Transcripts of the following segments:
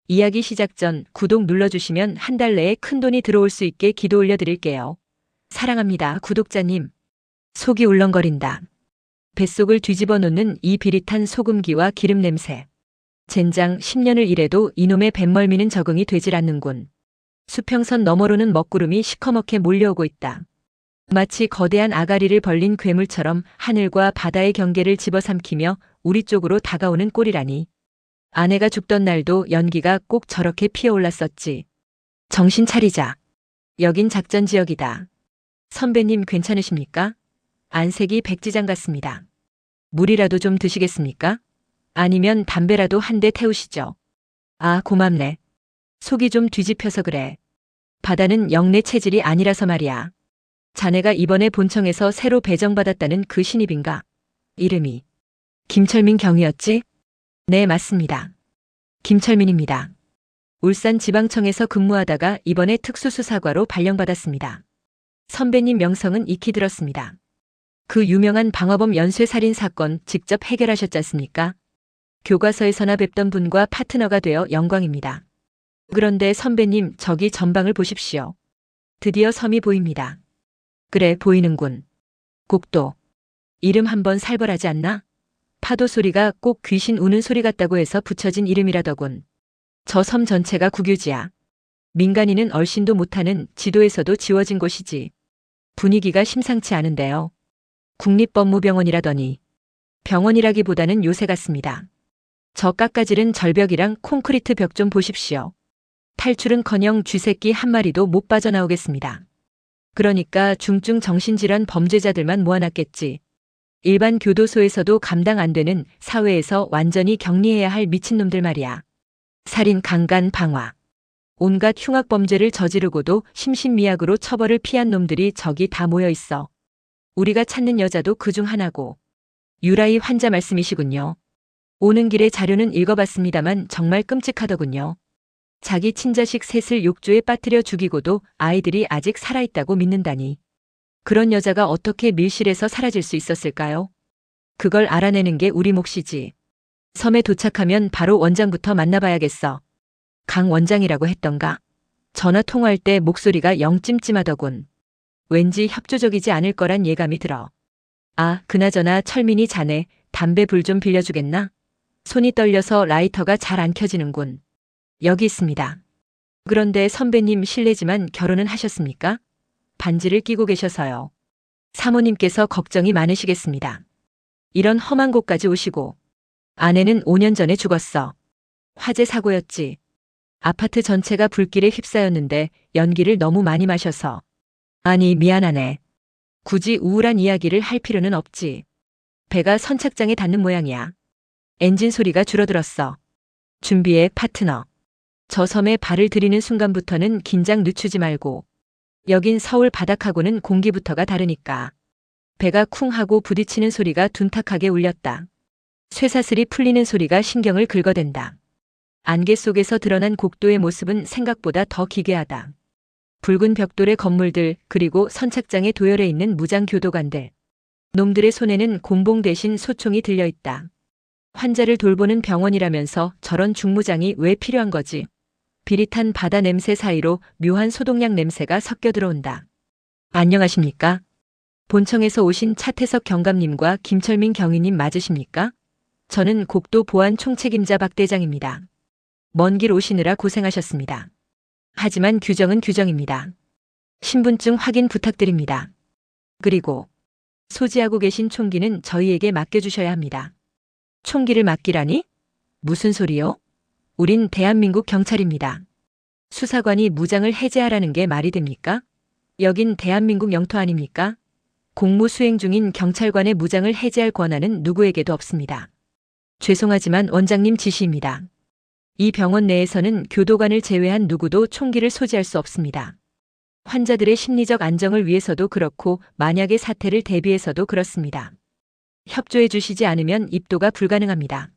이야기 시작 전 구독 눌러주시면 한 달 내에 큰돈이 들어올 수 있게 기도 올려드릴게요. 사랑합니다, 구독자님. 속이 울렁거린다. 뱃속을 뒤집어 놓는 이 비릿한 소금기와 기름 냄새. 젠장 10년을 일해도 이놈의 뱃멀미는 적응이 되질 않는군. 수평선 너머로는 먹구름이 시커멓게 몰려오고 있다. 마치 거대한 아가리를 벌린 괴물처럼 하늘과 바다의 경계를 집어삼키며 우리 쪽으로 다가오는 꼴이라니. 아내가 죽던 날도 연기가 꼭 저렇게 피어올랐었지. 정신 차리자. 여긴 작전 지역이다. 선배님 괜찮으십니까? 안색이 백지장 같습니다. 물이라도 좀 드시겠습니까? 아니면 담배라도 한 대 태우시죠. 아, 고맙네. 속이 좀 뒤집혀서 그래. 바다는 영 내 체질이 아니라서 말이야. 자네가 이번에 본청에서 새로 배정받았다는 그 신입인가? 이름이 김철민 경위였지? 네, 맞습니다. 김철민입니다. 울산지방청에서 근무하다가 이번에 특수수사과로 발령받았습니다. 선배님 명성은 익히 들었습니다. 그 유명한 방화범 연쇄살인 사건 직접 해결하셨지 않습니까? 교과서에서나 뵙던 분과 파트너가 되어 영광입니다. 그런데 선배님, 저기 전방을 보십시오. 드디어 섬이 보입니다. 그래, 보이는군. 곡도. 이름 한번 살벌하지 않나? 파도 소리가 꼭 귀신 우는 소리 같다고 해서 붙여진 이름이라더군. 저 섬 전체가 국유지야. 민간인은 얼씬도 못하는 지도에서도 지워진 곳이지. 분위기가 심상치 않은데요. 국립법무병원이라더니. 병원이라기보다는 요새 같습니다. 저 깎아지른 절벽이랑 콘크리트 벽 좀 보십시오. 탈출은커녕 쥐새끼 한 마리도 못 빠져나오겠습니다. 그러니까 중증 정신질환 범죄자들만 모아놨겠지. 일반 교도소에서도 감당 안 되는 사회에서 완전히 격리해야 할 미친놈들 말이야. 살인, 강간, 방화. 온갖 흉악범죄를 저지르고도 심신미약으로 처벌을 피한 놈들이 저기 다 모여 있어. 우리가 찾는 여자도 그중 하나고. 유라이 환자 말씀이시군요. 오는 길에 자료는 읽어봤습니다만 정말 끔찍하더군요. 자기 친자식 셋을 욕조에 빠뜨려 죽이고도 아이들이 아직 살아있다고 믿는다니. 그런 여자가 어떻게 밀실에서 사라질 수 있었을까요? 그걸 알아내는 게 우리 몫이지. 섬에 도착하면 바로 원장부터 만나봐야겠어. 강 원장이라고 했던가? 전화 통화할 때 목소리가 영 찜찜하더군. 왠지 협조적이지 않을 거란 예감이 들어. 아, 그나저나 철민이 자네 담배 불 좀 빌려주겠나? 손이 떨려서 라이터가 잘 안 켜지는군. 여기 있습니다. 그런데 선배님 실례지만 결혼은 하셨습니까? 반지를 끼고 계셔서요. 사모님께서 걱정이 많으시겠습니다. 이런 험한 곳까지 오시고. 아내는 5년 전에 죽었어. 화재 사고였지. 아파트 전체가 불길에 휩싸였는데 연기를 너무 많이 마셔서. 아니, 미안하네. 굳이 우울한 이야기를 할 필요는 없지. 배가 선착장에 닿는 모양이야. 엔진 소리가 줄어들었어. 준비해, 파트너. 저 섬에 발을 들이는 순간부터는 긴장 늦추지 말고. 여긴 서울 바닥하고는 공기부터가 다르니까. 배가 쿵 하고 부딪히는 소리가 둔탁하게 울렸다. 쇠사슬이 풀리는 소리가 신경을 긁어댄다. 안개 속에서 드러난 곡도의 모습은 생각보다 더 기괴하다. 붉은 벽돌의 건물들, 그리고 선착장에 도열해 있는 무장 교도관들. 놈들의 손에는 곤봉 대신 소총이 들려있다. 환자를 돌보는 병원이라면서 저런 중무장이 왜 필요한 거지? 비릿한 바다 냄새 사이로 묘한 소독약 냄새가 섞여 들어온다. 안녕하십니까? 본청에서 오신 차태석 경감님과 김철민 경위님 맞으십니까? 저는 곡도 보안 총책임자 박 대장입니다. 먼 길 오시느라 고생하셨습니다. 하지만 규정은 규정입니다. 신분증 확인 부탁드립니다. 그리고 소지하고 계신 총기는 저희에게 맡겨주셔야 합니다. 총기를 맡기라니? 무슨 소리요? 우린 대한민국 경찰입니다. 수사관이 무장을 해제하라는 게 말이 됩니까? 여긴 대한민국 영토 아닙니까? 공무 수행 중인 경찰관의 무장을 해제할 권한은 누구에게도 없습니다. 죄송하지만 원장님 지시입니다. 이 병원 내에서는 교도관을 제외한 누구도 총기를 소지할 수 없습니다. 환자들의 심리적 안정을 위해서도 그렇고 만약의 사태를 대비해서도 그렇습니다. 협조해 주시지 않으면 입도가 불가능합니다.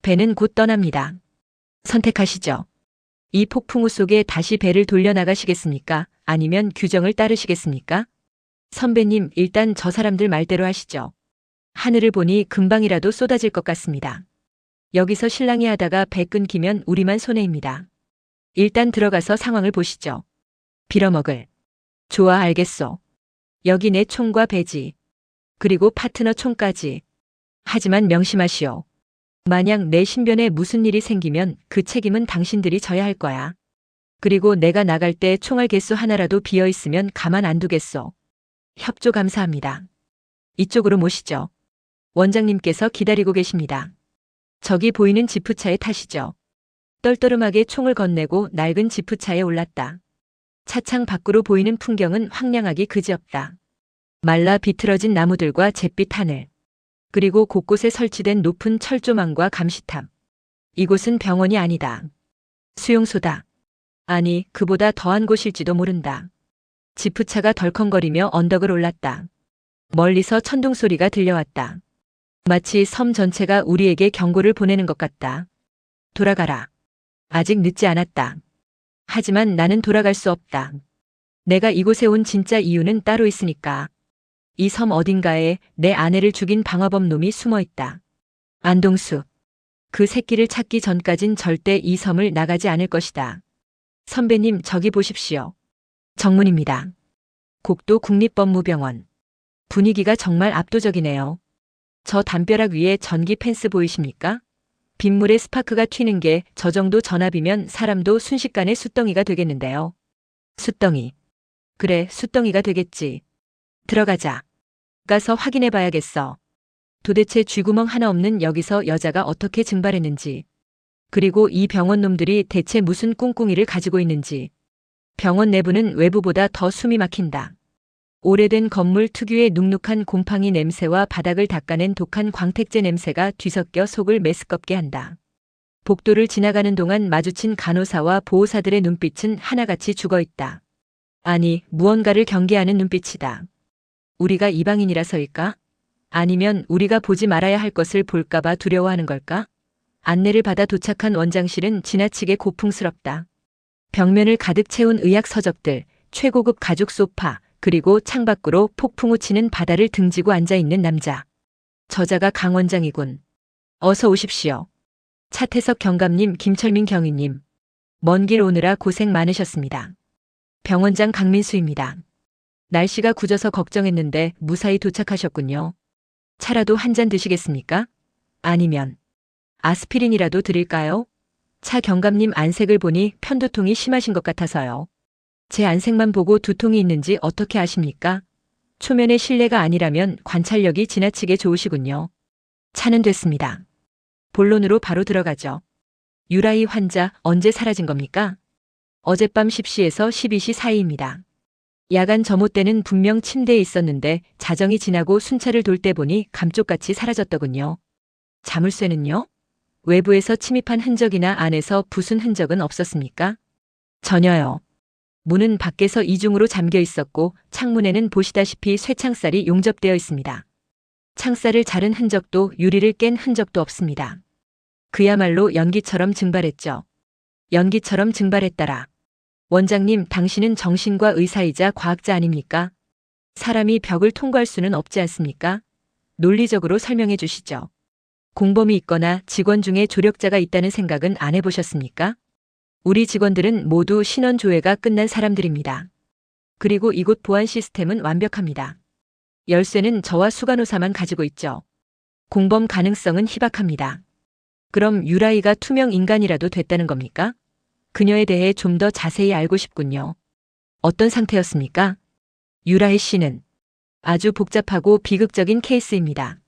배는 곧 떠납니다. 선택하시죠. 이 폭풍우 속에 다시 배를 돌려나가시겠습니까? 아니면 규정을 따르시겠습니까? 선배님, 일단 저 사람들 말대로 하시죠. 하늘을 보니 금방이라도 쏟아질 것 같습니다. 여기서 실랑이 하다가 배 끊기면 우리만 손해입니다. 일단 들어가서 상황을 보시죠. 빌어먹을. 좋아, 알겠소. 여기 내 총과 배지. 그리고 파트너 총까지. 하지만 명심하시오. 만약 내 신변에 무슨 일이 생기면 그 책임은 당신들이 져야 할 거야. 그리고 내가 나갈 때 총알 개수 하나라도 비어 있으면 가만 안 두겠소. 협조 감사합니다. 이쪽으로 모시죠. 원장님께서 기다리고 계십니다. 저기 보이는 지프차에 타시죠. 떨떠름하게 총을 건네고 낡은 지프차에 올랐다. 차창 밖으로 보이는 풍경은 황량하기 그지없다. 말라 비틀어진 나무들과 잿빛 하늘. 그리고 곳곳에 설치된 높은 철조망과 감시탑. 이곳은 병원이 아니다. 수용소다. 아니, 그보다 더한 곳일지도 모른다. 지프차가 덜컹거리며 언덕을 올랐다. 멀리서 천둥 소리가 들려왔다. 마치 섬 전체가 우리에게 경고를 보내는 것 같다. 돌아가라. 아직 늦지 않았다. 하지만 나는 돌아갈 수 없다. 내가 이곳에 온 진짜 이유는 따로 있으니까. 이 섬 어딘가에 내 아내를 죽인 방화범 놈이 숨어 있다. 안동수. 그 새끼를 찾기 전까진 절대 이 섬을 나가지 않을 것이다. 선배님, 저기 보십시오. 정문입니다. 곡도 국립법무병원. 분위기가 정말 압도적이네요. 저 담벼락 위에 전기 펜스 보이십니까? 빗물에 스파크가 튀는 게 저 정도 전압이면 사람도 순식간에 숫덩이가 되겠는데요. 숫덩이. 그래, 숫덩이가 되겠지. 들어가자. 가서 확인해 봐야겠어. 도대체 쥐구멍 하나 없는 여기서 여자가 어떻게 증발했는지. 그리고 이 병원 놈들이 대체 무슨 꿍꿍이를 가지고 있는지. 병원 내부는 외부보다 더 숨이 막힌다. 오래된 건물 특유의 눅눅한 곰팡이 냄새와 바닥을 닦아낸 독한 광택제 냄새가 뒤섞여 속을 메스껍게 한다. 복도를 지나가는 동안 마주친 간호사와 보호사들의 눈빛은 하나같이 죽어있다. 아니, 무언가를 경계하는 눈빛이다. 우리가 이방인이라서일까? 아니면 우리가 보지 말아야 할 것을 볼까봐 두려워하는 걸까? 안내를 받아 도착한 원장실은 지나치게 고풍스럽다. 벽면을 가득 채운 의학 서적들, 최고급 가죽 소파, 그리고 창밖으로 폭풍 우치는 바다를 등지고 앉아있는 남자. 저자가 강 원장이군. 어서 오십시오. 차태석 경감님, 김철민 경위님. 먼 길 오느라 고생 많으셨습니다. 병원장 강민수입니다. 날씨가 굳어서 걱정했는데 무사히 도착하셨군요. 차라도 한 잔 드시겠습니까? 아니면 아스피린이라도 드릴까요? 차 경감님 안색을 보니 편두통이 심하신 것 같아서요. 제 안색만 보고 두통이 있는지 어떻게 아십니까? 초면의 실례가 아니라면 관찰력이 지나치게 좋으시군요. 차는 됐습니다. 본론으로 바로 들어가죠. 유라이 환자 언제 사라진 겁니까? 어젯밤 10시에서 12시 사이입니다. 야간 점호 때는 분명 침대에 있었는데 자정이 지나고 순찰을 돌 때 보니 감쪽같이 사라졌더군요. 자물쇠는요? 외부에서 침입한 흔적이나 안에서 부순 흔적은 없었습니까? 전혀요. 문은 밖에서 이중으로 잠겨 있었고 창문에는 보시다시피 쇠창살이 용접되어 있습니다. 창살을 자른 흔적도 유리를 깬 흔적도 없습니다. 그야말로 연기처럼 증발했죠. 연기처럼 증발했다라. 원장님, 당신은 정신과 의사이자 과학자 아닙니까? 사람이 벽을 통과할 수는 없지 않습니까? 논리적으로 설명해 주시죠. 공범이 있거나 직원 중에 조력자가 있다는 생각은 안 해보셨습니까? 우리 직원들은 모두 신원 조회가 끝난 사람들입니다. 그리고 이곳 보안 시스템은 완벽합니다. 열쇠는 저와 수간호사만 가지고 있죠. 공범 가능성은 희박합니다. 그럼 유라이가 투명 인간이라도 됐다는 겁니까? 그녀에 대해 좀 더 자세히 알고 싶군요. 어떤 상태였습니까? 유라이 씨는 아주 복잡하고 비극적인 케이스입니다.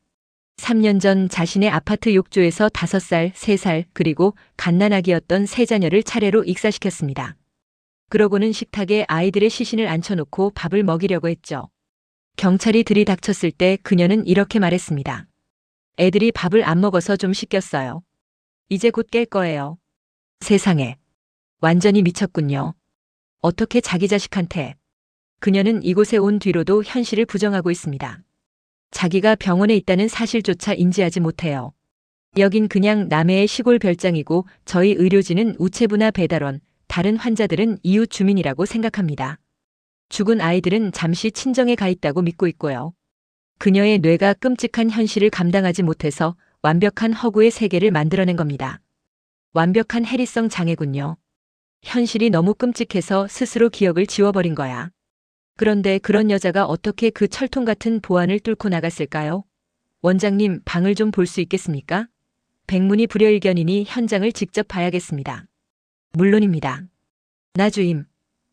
3년 전 자신의 아파트 욕조에서 5살, 3살, 그리고 갓난아기였던 3자녀를 차례로 익사시켰습니다. 그러고는 식탁에 아이들의 시신을 앉혀놓고 밥을 먹이려고 했죠. 경찰이 들이닥쳤을 때 그녀는 이렇게 말했습니다. 애들이 밥을 안 먹어서 좀 씻겼어요. 이제 곧 깰 거예요. 세상에. 완전히 미쳤군요. 어떻게 자기 자식한테. 그녀는 이곳에 온 뒤로도 현실을 부정하고 있습니다. 자기가 병원에 있다는 사실조차 인지하지 못해요. 여긴 그냥 남해의 시골 별장이고 저희 의료진은 우체부나 배달원, 다른 환자들은 이웃 주민이라고 생각합니다. 죽은 아이들은 잠시 친정에 가 있다고 믿고 있고요. 그녀의 뇌가 끔찍한 현실을 감당하지 못해서 완벽한 허구의 세계를 만들어낸 겁니다. 완벽한 해리성 장애군요. 현실이 너무 끔찍해서 스스로 기억을 지워버린 거야. 그런데 그런 여자가 어떻게 그 철통 같은 보안을 뚫고 나갔을까요? 원장님, 방을 좀 볼 수 있겠습니까? 백문이 불여일견이니 현장을 직접 봐야겠습니다. 물론입니다. 나 주임,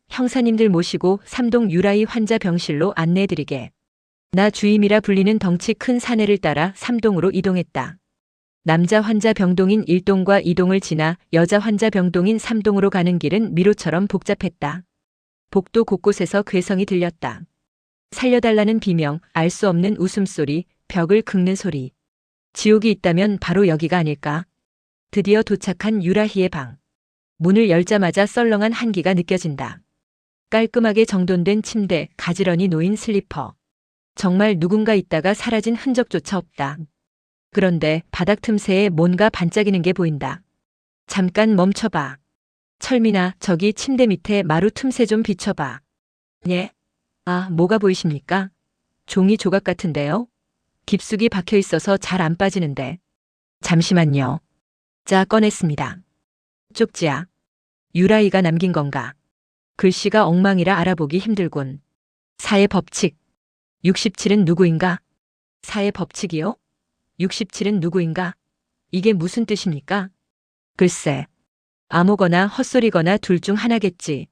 형사님들 모시고 3동 유라이 환자 병실로 안내해드리게. 나 주임이라 불리는 덩치 큰 사내를 따라 3동으로 이동했다. 남자 환자 병동인 1동과 2동을 지나 여자 환자 병동인 3동으로 가는 길은 미로처럼 복잡했다. 복도 곳곳에서 괴성이 들렸다. 살려달라는 비명, 알 수 없는 웃음소리, 벽을 긁는 소리. 지옥이 있다면 바로 여기가 아닐까. 드디어 도착한 유라희의 방. 문을 열자마자 썰렁한 한기가 느껴진다. 깔끔하게 정돈된 침대, 가지런히 놓인 슬리퍼. 정말 누군가 있다가 사라진 흔적조차 없다. 그런데 바닥 틈새에 뭔가 반짝이는 게 보인다. 잠깐 멈춰봐. 철민아, 저기 침대 밑에 마루 틈새 좀 비춰봐. 예? 아, 뭐가 보이십니까? 종이 조각 같은데요? 깊숙이 박혀 있어서 잘 안 빠지는데. 잠시만요. 자, 꺼냈습니다. 쪽지야. 유라이가 남긴 건가? 글씨가 엉망이라 알아보기 힘들군. 사의 법칙. 67은 누구인가? 사의 법칙이요? 67은 누구인가? 이게 무슨 뜻입니까? 글쎄, 아무거나 헛소리거나 둘 중 하나겠지.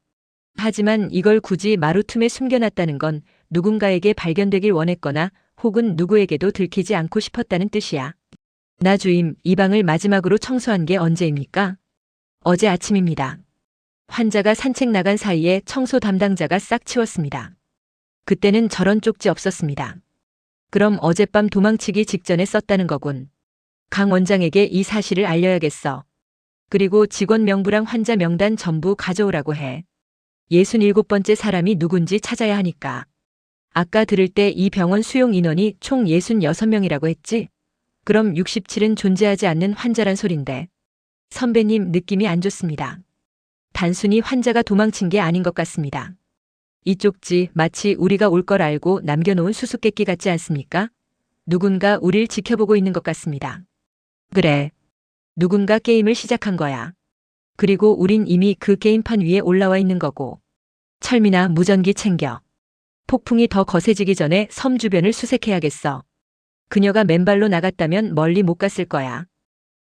하지만 이걸 굳이 마루 틈에 숨겨놨다는 건 누군가에게 발견되길 원했거나 혹은 누구에게도 들키지 않고 싶었다는 뜻이야. 나 주임, 이 방을 마지막으로 청소한 게 언제입니까? 어제 아침입니다. 환자가 산책 나간 사이에 청소 담당자가 싹 치웠습니다. 그때는 저런 쪽지 없었습니다. 그럼 어젯밤 도망치기 직전에 썼다는 거군. 강 원장에게 이 사실을 알려야겠어. 그리고 직원 명부랑 환자 명단 전부 가져오라고 해. 67번째 사람이 누군지 찾아야 하니까. 아까 들을 때 이 병원 수용 인원이 총 66명이라고 했지? 그럼 67은 존재하지 않는 환자란 소린데. 선배님, 느낌이 안 좋습니다. 단순히 환자가 도망친 게 아닌 것 같습니다. 이 쪽지 마치 우리가 올 걸 알고 남겨놓은 수수께끼 같지 않습니까? 누군가 우릴 지켜보고 있는 것 같습니다. 그래. 누군가 게임을 시작한 거야. 그리고 우린 이미 그 게임판 위에 올라와 있는 거고. 철민아, 무전기 챙겨. 폭풍이 더 거세지기 전에 섬 주변을 수색해야겠어. 그녀가 맨발로 나갔다면 멀리 못 갔을 거야.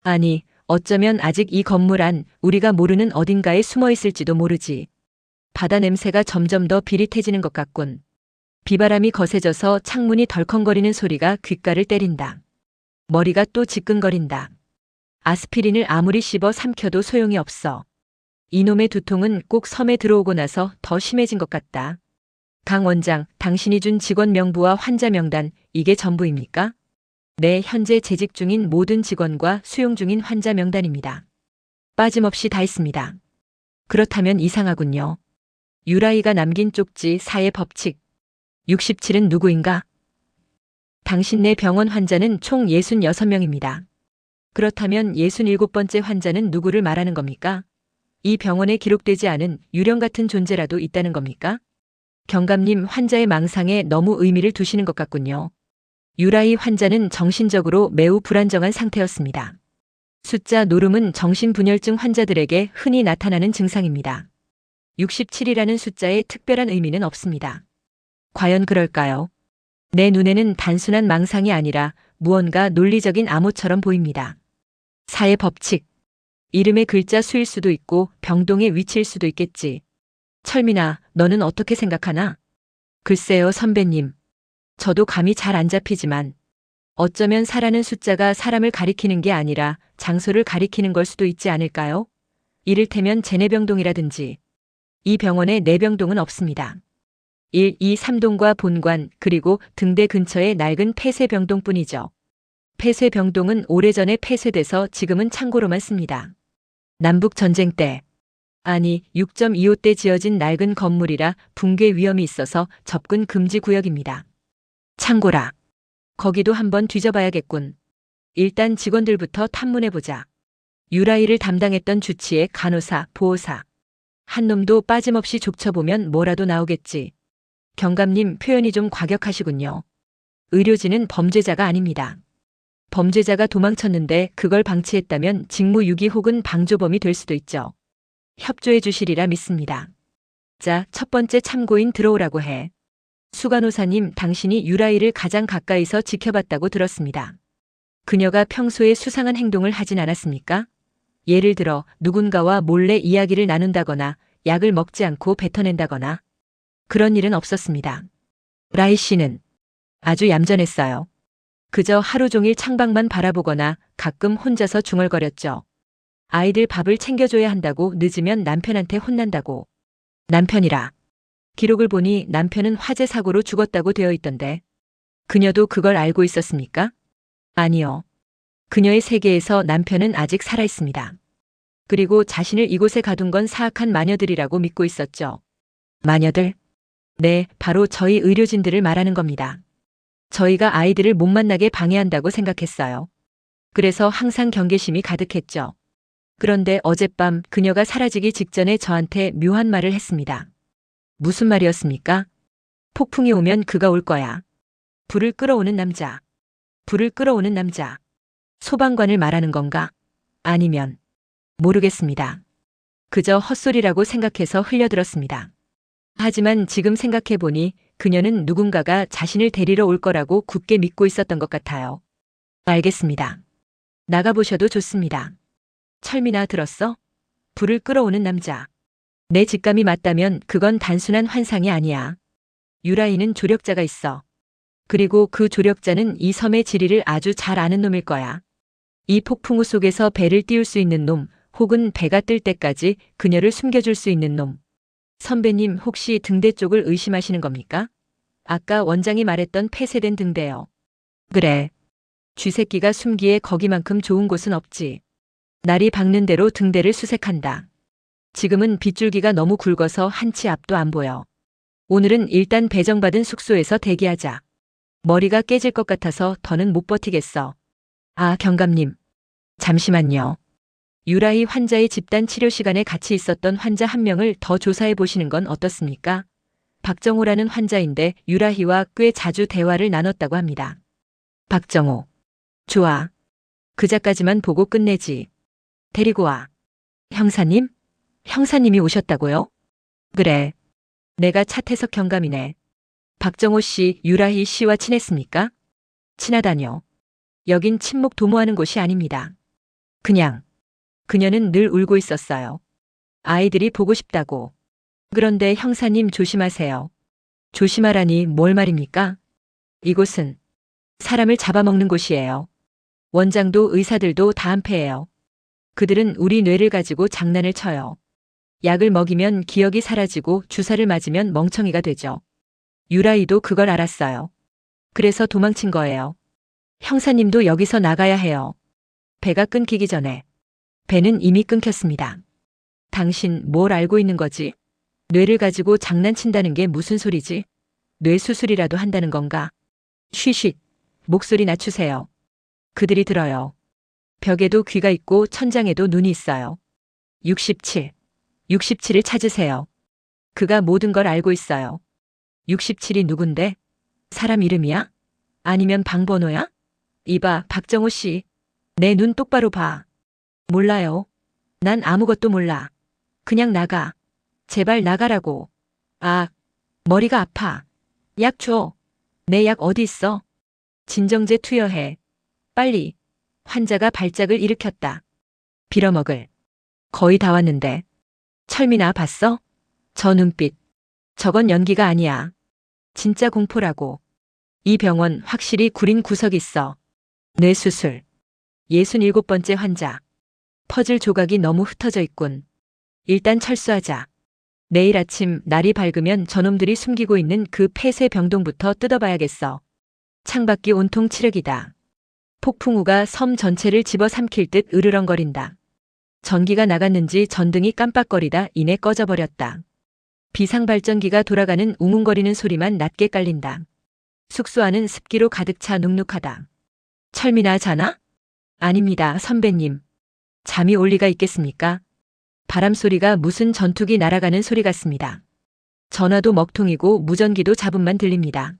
아니, 어쩌면 아직 이 건물 안 우리가 모르는 어딘가에 숨어 있을지도 모르지. 바다 냄새가 점점 더 비릿해지는 것 같군. 비바람이 거세져서 창문이 덜컹거리는 소리가 귓가를 때린다. 머리가 또 지끈거린다. 아스피린을 아무리 씹어 삼켜도 소용이 없어. 이놈의 두통은 꼭 섬에 들어오고 나서 더 심해진 것 같다. 강 원장, 당신이 준 직원 명부와 환자 명단, 이게 전부입니까? 네, 현재 재직 중인 모든 직원과 수용 중인 환자 명단입니다. 빠짐없이 다 있습니다. 그렇다면 이상하군요. 유라이가 남긴 쪽지 사의 법칙. 67은 누구인가? 당신네 병원 환자는 총 66명입니다. 그렇다면 67번째 환자는 누구를 말하는 겁니까? 이 병원에 기록되지 않은 유령 같은 존재라도 있다는 겁니까? 경감님, 환자의 망상에 너무 의미를 두시는 것 같군요. 유라이 환자는 정신적으로 매우 불안정한 상태였습니다. 숫자 노름은 정신분열증 환자들에게 흔히 나타나는 증상입니다. 67이라는 숫자에 특별한 의미는 없습니다. 과연 그럴까요? 내 눈에는 단순한 망상이 아니라 무언가 논리적인 암호처럼 보입니다. 사의 법칙. 이름의 글자 수일 수도 있고 병동의 위치일 수도 있겠지. 철민아, 너는 어떻게 생각하나? 글쎄요, 선배님. 저도 감이 잘 안 잡히지만 어쩌면 4라는 숫자가 사람을 가리키는 게 아니라 장소를 가리키는 걸 수도 있지 않을까요? 이를테면 제내병동이라든지. 이 병원에 내병동은 없습니다. 1, 2, 3동과 본관 그리고 등대 근처의 낡은 폐쇄병동뿐이죠. 폐쇄병동은 오래전에 폐쇄돼서 지금은 창고로만 씁니다. 남북전쟁 때, 아니 6.25 때 지어진 낡은 건물이라 붕괴 위험이 있어서 접근 금지 구역입니다. 창고라. 거기도 한번 뒤져봐야겠군. 일단 직원들부터 탐문해보자. 유라이를 담당했던 주치의 간호사, 보호사. 한 놈도 빠짐없이 족쳐보면 뭐라도 나오겠지. 경감님, 표현이 좀 과격하시군요. 의료진은 범죄자가 아닙니다. 범죄자가 도망쳤는데 그걸 방치했다면 직무유기 혹은 방조범이 될 수도 있죠. 협조해 주시리라 믿습니다. 자, 첫 번째 참고인 들어오라고 해. 수간호사님, 당신이 유라이를 가장 가까이서 지켜봤다고 들었습니다. 그녀가 평소에 수상한 행동을 하진 않았습니까? 예를 들어 누군가와 몰래 이야기를 나눈다거나 약을 먹지 않고 뱉어낸다거나 그런 일은 없었습니다. 라이 씨는 아주 얌전했어요. 그저 하루 종일 창밖만 바라보거나 가끔 혼자서 중얼거렸죠. 아이들 밥을 챙겨줘야 한다고 늦으면 남편한테 혼난다고. 남편이라. 기록을 보니 남편은 화재 사고로 죽었다고 되어 있던데. 그녀도 그걸 알고 있었습니까? 아니요. 그녀의 세계에서 남편은 아직 살아있습니다. 그리고 자신을 이곳에 가둔 건 사악한 마녀들이라고 믿고 있었죠. 마녀들? 네, 바로 저희 의료진들을 말하는 겁니다. 저희가 아이들을 못 만나게 방해한다고 생각했어요. 그래서 항상 경계심이 가득했죠. 그런데 어젯밤 그녀가 사라지기 직전에 저한테 묘한 말을 했습니다. 무슨 말이었습니까? 폭풍이 오면 그가 올 거야. 불을 끌어오는 남자. 불을 끌어오는 남자. 소방관을 말하는 건가? 아니면 모르겠습니다. 그저 헛소리라고 생각해서 흘려들었습니다. 하지만 지금 생각해보니 그녀는 누군가가 자신을 데리러 올 거라고 굳게 믿고 있었던 것 같아요. 알겠습니다. 나가보셔도 좋습니다. 철민아, 들었어? 불을 끌어오는 남자. 내 직감이 맞다면 그건 단순한 환상이 아니야. 유라이는 조력자가 있어. 그리고 그 조력자는 이 섬의 지리를 아주 잘 아는 놈일 거야. 이 폭풍우 속에서 배를 띄울 수 있는 놈, 혹은 배가 뜰 때까지 그녀를 숨겨줄 수 있는 놈. 선배님, 혹시 등대 쪽을 의심하시는 겁니까? 아까 원장이 말했던 폐쇄된 등대요. 그래. 쥐새끼가 숨기에 거기만큼 좋은 곳은 없지. 날이 밝는 대로 등대를 수색한다. 지금은 빗줄기가 너무 굵어서 한 치 앞도 안 보여. 오늘은 일단 배정받은 숙소에서 대기하자. 머리가 깨질 것 같아서 더는 못 버티겠어. 아, 경감님. 잠시만요. 유라이 환자의 집단 치료 시간에 같이 있었던 환자 한 명을 더 조사해 보시는 건 어떻습니까? 박정호라는 환자인데 유라희와 꽤 자주 대화를 나눴다고 합니다. 박정호. 좋아. 그자까지만 보고 끝내지. 데리고 와. 형사님? 형사님이 오셨다고요? 그래. 내가 차태석 경감이네. 박정호 씨, 유라희 씨와 친했습니까? 친하다뇨. 여긴 친목 도모하는 곳이 아닙니다. 그냥. 그녀는 늘 울고 있었어요. 아이들이 보고 싶다고. 그런데 형사님 조심하세요. 조심하라니 뭘 말입니까? 이곳은 사람을 잡아먹는 곳이에요. 원장도 의사들도 다 한패예요. 그들은 우리 뇌를 가지고 장난을 쳐요. 약을 먹이면 기억이 사라지고 주사를 맞으면 멍청이가 되죠. 유라이도 그걸 알았어요. 그래서 도망친 거예요. 형사님도 여기서 나가야 해요. 배가 끊기기 전에. 배는 이미 끊겼습니다. 당신 뭘 알고 있는 거지? 뇌를 가지고 장난친다는 게 무슨 소리지? 뇌 수술이라도 한다는 건가? 쉬쉿. 목소리 낮추세요. 그들이 들어요. 벽에도 귀가 있고 천장에도 눈이 있어요. 67. 67을 찾으세요. 그가 모든 걸 알고 있어요. 67이 누군데? 사람 이름이야? 아니면 방번호야? 이봐, 박정호 씨. 내 눈 똑바로 봐. 몰라요. 난 아무것도 몰라. 그냥 나가. 제발 나가라고. 아, 머리가 아파. 약 줘. 내 약 어디 있어? 진정제 투여해. 빨리. 환자가 발작을 일으켰다. 빌어먹을. 거의 다 왔는데. 철민아, 봤어? 저 눈빛. 저건 연기가 아니야. 진짜 공포라고. 이 병원 확실히 구린 구석이 있어. 뇌수술. 67번째 환자. 퍼즐 조각이 너무 흩어져 있군. 일단 철수하자. 내일 아침 날이 밝으면 저놈들이 숨기고 있는 그 폐쇄 병동부터 뜯어봐야겠어. 창밖이 온통 칠흑이다. 폭풍우가 섬 전체를 집어삼킬 듯 으르렁거린다. 전기가 나갔는지 전등이 깜빡거리다 이내 꺼져버렸다. 비상발전기가 돌아가는 웅웅거리는 소리만 낮게 깔린다. 숙소 안은 습기로 가득 차 눅눅하다. 철민아, 자나? 아닙니다, 선배님. 잠이 올 리가 있겠습니까? 바람 소리가 무슨 전투기 날아가는 소리 같습니다. 전화도 먹통이고 무전기도 잡음만 들립니다.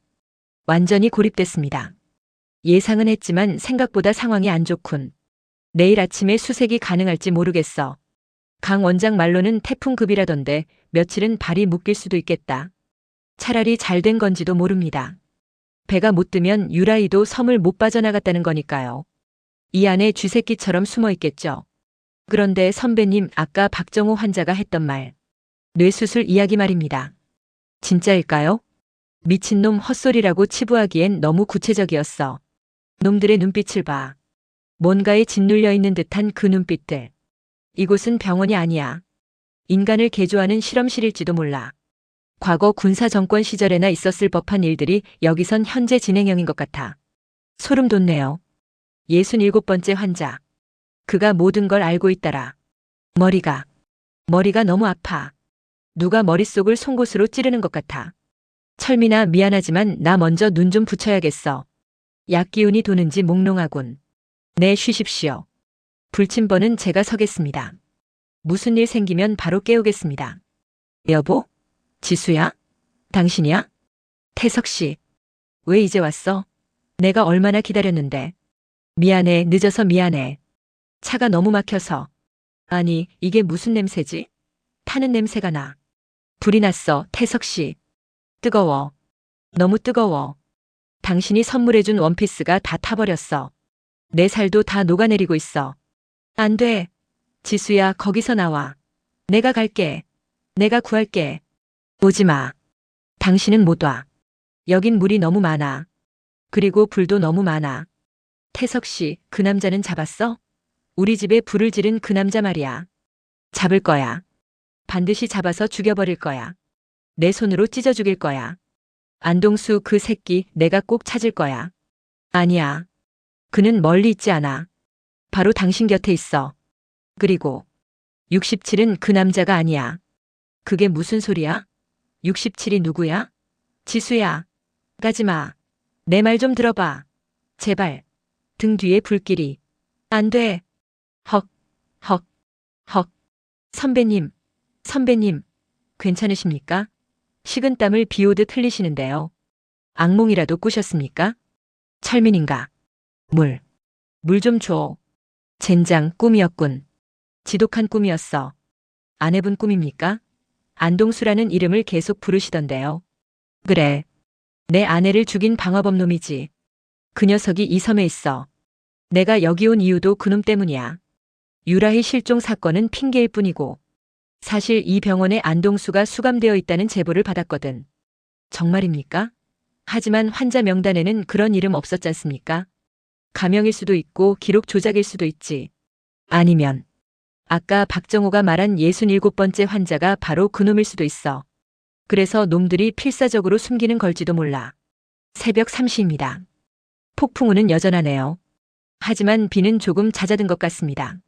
완전히 고립됐습니다. 예상은 했지만 생각보다 상황이 안 좋군. 내일 아침에 수색이 가능할지 모르겠어. 강 원장 말로는 태풍급이라던데 며칠은 발이 묶일 수도 있겠다. 차라리 잘 된 건지도 모릅니다. 배가 못 뜨면 유라이도 섬을 못 빠져나갔다는 거니까요. 이 안에 쥐새끼처럼 숨어 있겠죠. 그런데 선배님, 아까 박정호 환자가 했던 말. 뇌수술 이야기 말입니다. 진짜일까요? 미친놈, 헛소리라고 치부하기엔 너무 구체적이었어. 놈들의 눈빛을 봐. 뭔가에 짓눌려 있는 듯한 그 눈빛들. 이곳은 병원이 아니야. 인간을 개조하는 실험실일지도 몰라. 과거 군사 정권 시절에나 있었을 법한 일들이 여기선 현재 진행형인 것 같아. 소름 돋네요. 67번째 환자. 그가 모든 걸 알고 있더라. 머리가 너무 아파. 누가 머릿속을 송곳으로 찌르는 것 같아. 철민아, 미안하지만 나 먼저 눈 좀 붙여야겠어. 약 기운이 도는지 몽롱하군. 네, 쉬십시오. 불침번은 제가 서겠습니다. 무슨 일 생기면 바로 깨우겠습니다. 여보? 지수야? 당신이야? 태석 씨. 왜 이제 왔어? 내가 얼마나 기다렸는데. 미안해, 늦어서 미안해. 차가 너무 막혀서. 아니, 이게 무슨 냄새지? 타는 냄새가 나. 불이 났어, 태석 씨. 뜨거워. 너무 뜨거워. 당신이 선물해준 원피스가 다 타버렸어. 내 살도 다 녹아내리고 있어. 안 돼. 지수야, 거기서 나와. 내가 갈게. 내가 구할게. 오지 마. 당신은 못 와. 여긴 물이 너무 많아. 그리고 불도 너무 많아. 태석 씨, 그 남자는 잡았어? 우리 집에 불을 지른 그 남자 말이야. 잡을 거야. 반드시 잡아서 죽여버릴 거야. 내 손으로 찢어 죽일 거야. 안동수 그 새끼 내가 꼭 찾을 거야. 아니야. 그는 멀리 있지 않아. 바로 당신 곁에 있어. 그리고 67은 그 남자가 아니야. 그게 무슨 소리야? 67이 누구야? 지수야. 가지마. 내 말 좀 들어봐. 제발. 등 뒤에 불길이. 안 돼. 헉, 헉, 헉. 선배님, 괜찮으십니까? 식은땀을 비오듯 흘리시는데요. 악몽이라도 꾸셨습니까? 철민인가? 물 좀 줘. 젠장, 꿈이었군. 지독한 꿈이었어. 아내분 꿈입니까? 안동수라는 이름을 계속 부르시던데요. 그래. 내 아내를 죽인 방화범 놈이지. 그 녀석이 이 섬에 있어. 내가 여기 온 이유도 그놈 때문이야. 유라희 실종 사건은 핑계일 뿐이고 사실 이 병원에 안동수가 수감되어 있다는 제보를 받았거든. 정말입니까? 하지만 환자 명단에는 그런 이름 없었지 않습니까? 가명일 수도 있고 기록 조작일 수도 있지. 아니면 아까 박정호가 말한 67번째 환자가 바로 그놈일 수도 있어. 그래서 놈들이 필사적으로 숨기는 걸지도 몰라. 새벽 3시입니다. 폭풍우는 여전하네요. 하지만 비는 조금 잦아든 것 같습니다.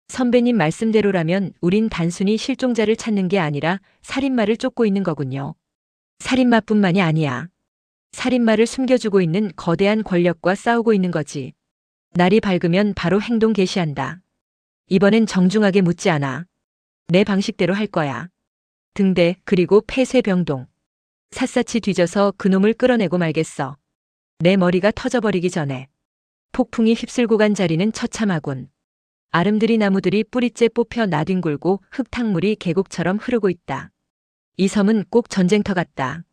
선배님 말씀대로라면 우린 단순히 실종자를 찾는 게 아니라 살인마를 쫓고 있는 거군요. 살인마뿐만이 아니야. 살인마를 숨겨주고 있는 거대한 권력과 싸우고 있는 거지. 날이 밝으면 바로 행동 개시한다. 이번엔 정중하게 묻지 않아. 내 방식대로 할 거야. 등대 그리고 폐쇄병동. 샅샅이 뒤져서 그놈을 끌어내고 말겠어. 내 머리가 터져버리기 전에. 폭풍이 휩쓸고 간 자리는 처참하군. 아름드리 나무들이 뿌리째 뽑혀 나뒹굴고 흙탕물이 계곡처럼 흐르고 있다. 이 섬은 꼭 전쟁터 같다.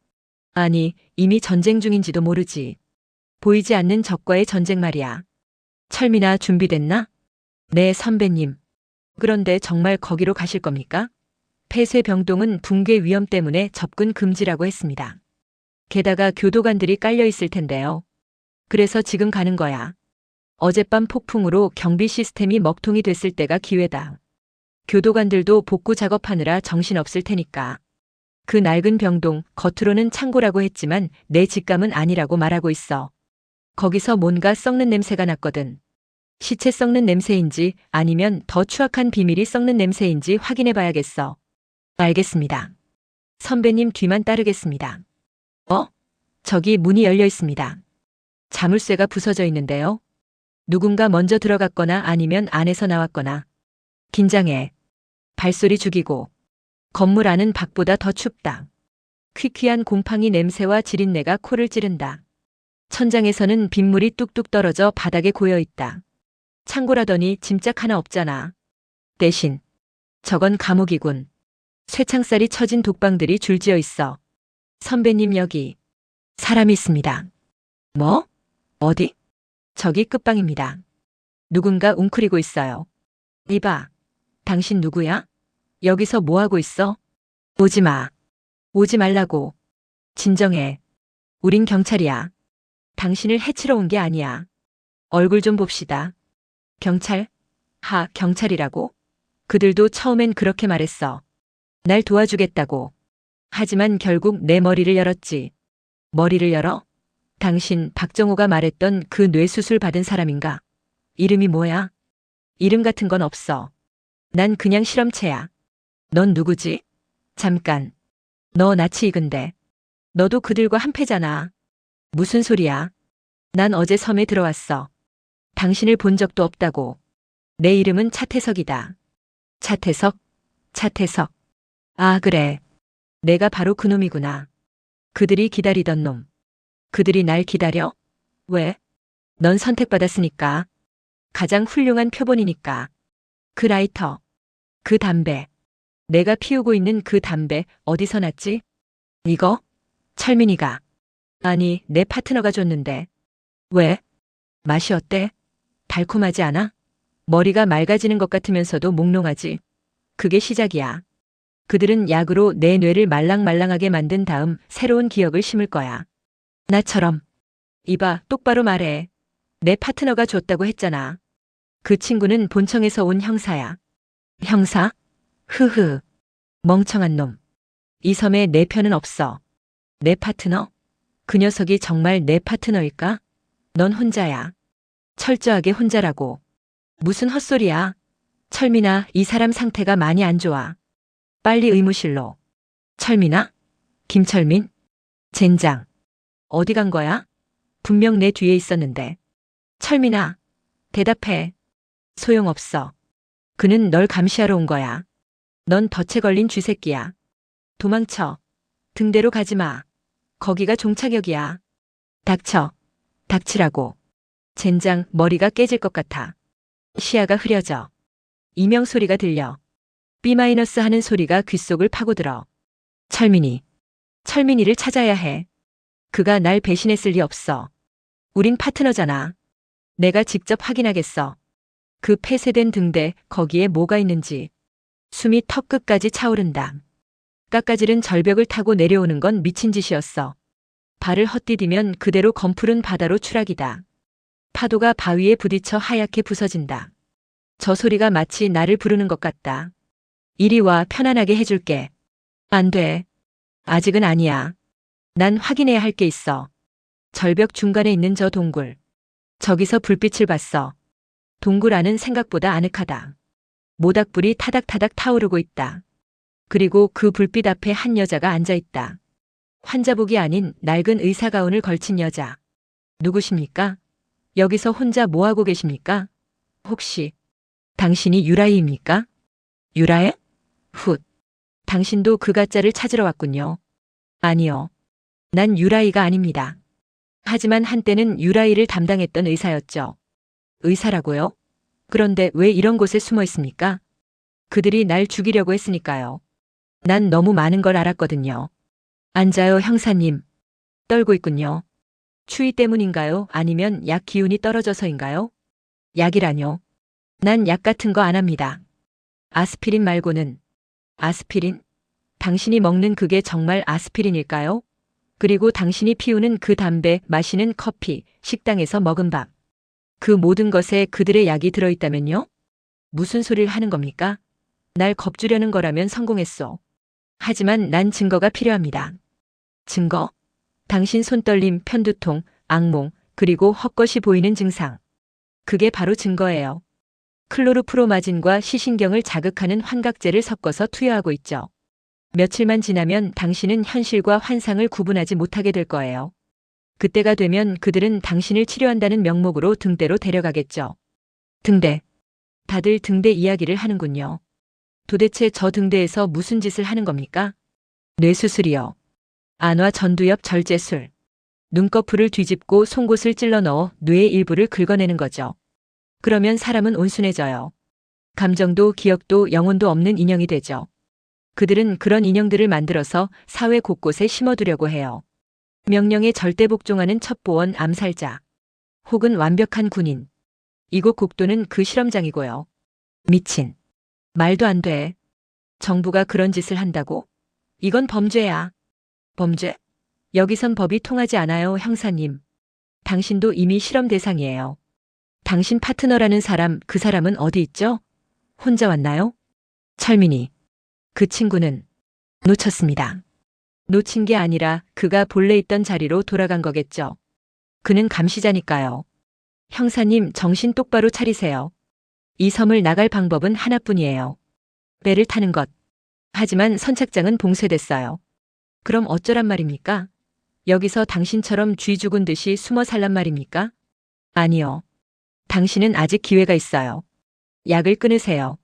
아니, 이미 전쟁 중인지도 모르지. 보이지 않는 적과의 전쟁 말이야. 철민아, 준비됐나? 네, 선배님. 그런데 정말 거기로 가실 겁니까? 폐쇄병동은 붕괴 위험 때문에 접근 금지라고 했습니다. 게다가 교도관들이 깔려 있을 텐데요. 그래서 지금 가는 거야. 어젯밤 폭풍으로 경비 시스템이 먹통이 됐을 때가 기회다. 교도관들도 복구 작업하느라 정신없을 테니까. 그 낡은 병동, 겉으로는 창고라고 했지만 내 직감은 아니라고 말하고 있어. 거기서 뭔가 썩는 냄새가 났거든. 시체 썩는 냄새인지 아니면 더 추악한 비밀이 썩는 냄새인지 확인해 봐야겠어. 알겠습니다. 선배님 뒤만 따르겠습니다. 저기 문이 열려 있습니다. 자물쇠가 부서져 있는데요. 누군가 먼저 들어갔거나 아니면 안에서 나왔거나. 긴장해. 발소리 죽이고. 건물 안은 밖보다 더 춥다. 퀴퀴한 곰팡이 냄새와 지린내가 코를 찌른다. 천장에서는 빗물이 뚝뚝 떨어져 바닥에 고여 있다. 창고라더니 짐짝 하나 없잖아. 대신 저건 감옥이군. 쇠창살이 쳐진 독방들이 줄지어 있어. 선배님 여기 사람이 있습니다. 뭐? 어디? 저기 끝방입니다. 누군가 웅크리고 있어요. 이봐, 당신 누구야? 여기서 뭐 하고 있어? 오지 마. 오지 말라고. 진정해. 우린 경찰이야. 당신을 해치러 온 게 아니야. 얼굴 좀 봅시다. 경찰? 경찰이라고? 그들도 처음엔 그렇게 말했어. 날 도와주겠다고. 하지만 결국 내 머리를 열었지. 머리를 열어? 당신 박정호가 말했던 그 뇌수술 받은 사람인가? 이름이 뭐야? 이름 같은 건 없어. 난 그냥 실험체야. 넌 누구지? 잠깐. 너 낯이 익은데. 너도 그들과 한패잖아. 무슨 소리야? 난 어제 섬에 들어왔어. 당신을 본 적도 없다고. 내 이름은 차태석이다. 차태석? 차태석. 아, 그래. 내가 바로 그놈이구나. 그들이 기다리던 놈. 그들이 날 기다려? 왜? 넌 선택받았으니까. 가장 훌륭한 표본이니까. 그 라이터. 그 담배. 내가 피우고 있는 그 담배 어디서 났지? 이거? 철민이가. 아니, 내 파트너가 줬는데. 왜? 맛이 어때? 달콤하지 않아? 머리가 맑아지는 것 같으면서도 몽롱하지. 그게 시작이야. 그들은 약으로 내 뇌를 말랑말랑하게 만든 다음 새로운 기억을 심을 거야. 나처럼. 이봐, 똑바로 말해. 내 파트너가 줬다고 했잖아. 그 친구는 본청에서 온 형사야. 형사? 흐흐. 멍청한 놈. 이 섬에 내 편은 없어. 내 파트너? 그 녀석이 정말 내 파트너일까? 넌 혼자야. 철저하게 혼자라고. 무슨 헛소리야. 철민아, 이 사람 상태가 많이 안 좋아. 빨리 의무실로. 철민아? 김철민? 젠장. 어디 간 거야? 분명 내 뒤에 있었는데. 철민아, 대답해. 소용없어. 그는 널 감시하러 온 거야. 넌 덫에 걸린 쥐새끼야. 도망쳐. 등대로 가지 마. 거기가 종착역이야. 닥쳐. 닥치라고. 젠장, 머리가 깨질 것 같아. 시야가 흐려져. 이명 소리가 들려. B- 하는 소리가 귓속을 파고들어. 철민이. 철민이를 찾아야 해. 그가 날 배신했을 리 없어. 우린 파트너잖아. 내가 직접 확인하겠어. 그 폐쇄된 등대, 거기에 뭐가 있는지. 숨이 턱 끝까지 차오른다. 깎아지른 절벽을 타고 내려오는 건 미친 짓이었어. 발을 헛디디면 그대로 검푸른 바다로 추락이다. 파도가 바위에 부딪혀 하얗게 부서진다. 저 소리가 마치 나를 부르는 것 같다. 이리 와, 편안하게 해줄게. 안 돼. 아직은 아니야. 난 확인해야 할 게 있어. 절벽 중간에 있는 저 동굴. 저기서 불빛을 봤어. 동굴 안은 생각보다 아늑하다. 모닥불이 타닥타닥 타오르고 있다. 그리고 그 불빛 앞에 한 여자가 앉아 있다. 환자복이 아닌 낡은 의사 가운을 걸친 여자. 누구십니까? 여기서 혼자 뭐 하고 계십니까? 혹시 당신이 유라이입니까? 유라에? 훗. 당신도 그 가짜를 찾으러 왔군요. 아니요. 난 유라이가 아닙니다. 하지만 한때는 유라이를 담당했던 의사였죠. 의사라고요? 그런데 왜 이런 곳에 숨어 있습니까? 그들이 날 죽이려고 했으니까요. 난 너무 많은 걸 알았거든요. 앉아요, 형사님. 떨고 있군요. 추위 때문인가요? 아니면 약 기운이 떨어져서인가요? 약이라뇨. 난 약 같은 거 안 합니다. 아스피린 말고는. 아스피린? 당신이 먹는 그게 정말 아스피린일까요? 그리고 당신이 피우는 그 담배, 마시는 커피, 식당에서 먹은 밥. 그 모든 것에 그들의 약이 들어있다면요? 무슨 소리를 하는 겁니까? 날 겁주려는 거라면 성공했소. 하지만 난 증거가 필요합니다. 증거? 당신 손떨림, 편두통, 악몽, 그리고 헛것이 보이는 증상. 그게 바로 증거예요. 클로르프로마진과 시신경을 자극하는 환각제를 섞어서 투여하고 있죠. 며칠만 지나면 당신은 현실과 환상을 구분하지 못하게 될 거예요. 그때가 되면 그들은 당신을 치료한다는 명목으로 등대로 데려가겠죠. 등대. 다들 등대 이야기를 하는군요. 도대체 저 등대에서 무슨 짓을 하는 겁니까? 뇌수술이요. 안화 전두엽 절제술. 눈꺼풀을 뒤집고 송곳을 찔러 넣어 뇌의 일부를 긁어내는 거죠. 그러면 사람은 온순해져요. 감정도 기억도 영혼도 없는 인형이 되죠. 그들은 그런 인형들을 만들어서 사회 곳곳에 심어두려고 해요. 명령에 절대 복종하는 첩보원 암살자, 혹은 완벽한 군인. 이곳 국도는 그 실험장이고요. 미친. 말도 안 돼. 정부가 그런 짓을 한다고? 이건 범죄야. 범죄? 여기선 법이 통하지 않아요, 형사님. 당신도 이미 실험 대상이에요. 당신 파트너라는 사람, 그 사람은 어디 있죠? 혼자 왔나요? 철민이. 그 친구는 놓쳤습니다. 놓친 게 아니라 그가 본래 있던 자리로 돌아간 거겠죠. 그는 감시자니까요. 형사님, 정신 똑바로 차리세요. 이 섬을 나갈 방법은 하나뿐이에요. 배를 타는 것. 하지만 선착장은 봉쇄됐어요. 그럼 어쩌란 말입니까? 여기서 당신처럼 쥐 죽은 듯이 숨어 살란 말입니까? 아니요. 당신은 아직 기회가 있어요. 약을 끊으세요.